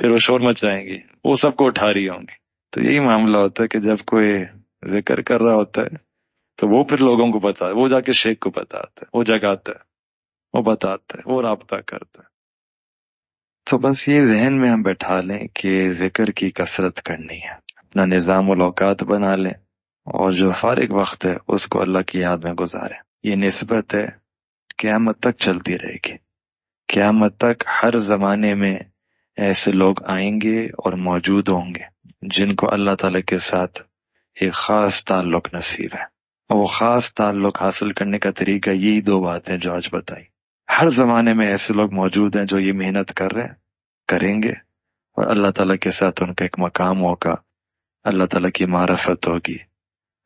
پھر وہ شور مچائیں گی، وہ سب کو اٹھا رہی ہوں گی۔ تو یہی معاملہ ہوتا ہے کہ جب کوئی ذکر کر رہا ہوتا ہے تو وہ پھر لوگوں کو بتا، وہ جا کے شیخ کو بتاتا ہے، وہ جگاتا ہے، وہ بتاتا ہے، وہ رابطہ کرتا ہے۔ تو بس یہ ذہن میں ہم بیٹھا لیں کہ ذکر کی کثرت کرنی ہے، اپنا نظام الاوقات بنا لیں، اور جو فارغ وقت ہے اس کو اللہ کی یاد میں گزاریں۔ یہ نسبت ہے، قیامت تک چلتی رہے گی۔ قیامت تک ہر زمانے میں ایسے لوگ آئیں گے اور موجود ہوں گے جن کو اللہ تعالیٰ کے ساتھ ایک خاص تعلق نصیب ہے، اور وہ خاص تعلق حاصل کرنے کا طریقہ یہی 2 باتیں جو آج بتائی۔ ہر زمانے میں ایسے لوگ موجود ہیں جو یہ محنت کر رہے ہیں، کریں گے، اور اللہ تعالیٰ کے ساتھ ان کا ایک مقام ہوگا، اللہ تعالیٰ کی معرفت ہوگی،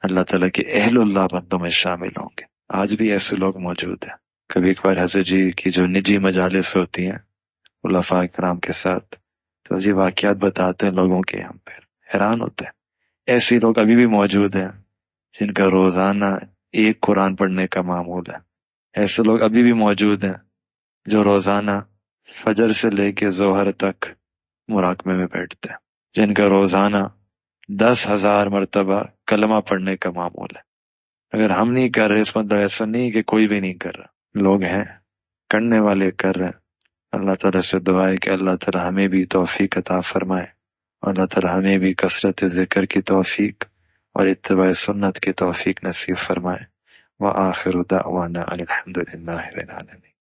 اللہ تعالیٰ کے اہل اللہ بندوں میں شامل ہوں گے۔ آج بھی ایسے لوگ موجود ہیں۔ کبھی کبھار حضرت جی کی جو نجی مجالس ہوتی ہیں علماء کرام کے ساتھ، تو جی واقعات بتاتے ہیں لوگوں کے، ہم پھر حیران ہوتے ہیں۔ ایسے لوگ ابھی بھی موجود ہیں جن کا روزانہ ایک قرآن پڑھنے کا معمول ہے۔ ایسے لوگ ابھی بھی موجود ہیں جو روزانہ فجر سے لے کے ظہر تک مراقبے میں بیٹھتے ہیں، جن کا روزانہ 10,000 مرتبہ کلمہ پڑھنے کا معمول ہے۔ اگر ہم نہیں کر رہے اس مطلب ایسا نہیں کہ کوئی بھی نہیں کر رہا، لوگ ہیں، کرنے والے کر رہے ہیں۔ اللہ تعالیٰ سے دعا ہے کہ اللہ تعالیٰ ہمیں بھی توفیق عطا فرمائے، اور اللہ تعالیٰ ہمیں بھی کثرت ذکر کی توفیق اور اتباع سنت کی توفیق نصیب فرمائے۔ وآخر دعوانا الحمد للہ رب العالمین۔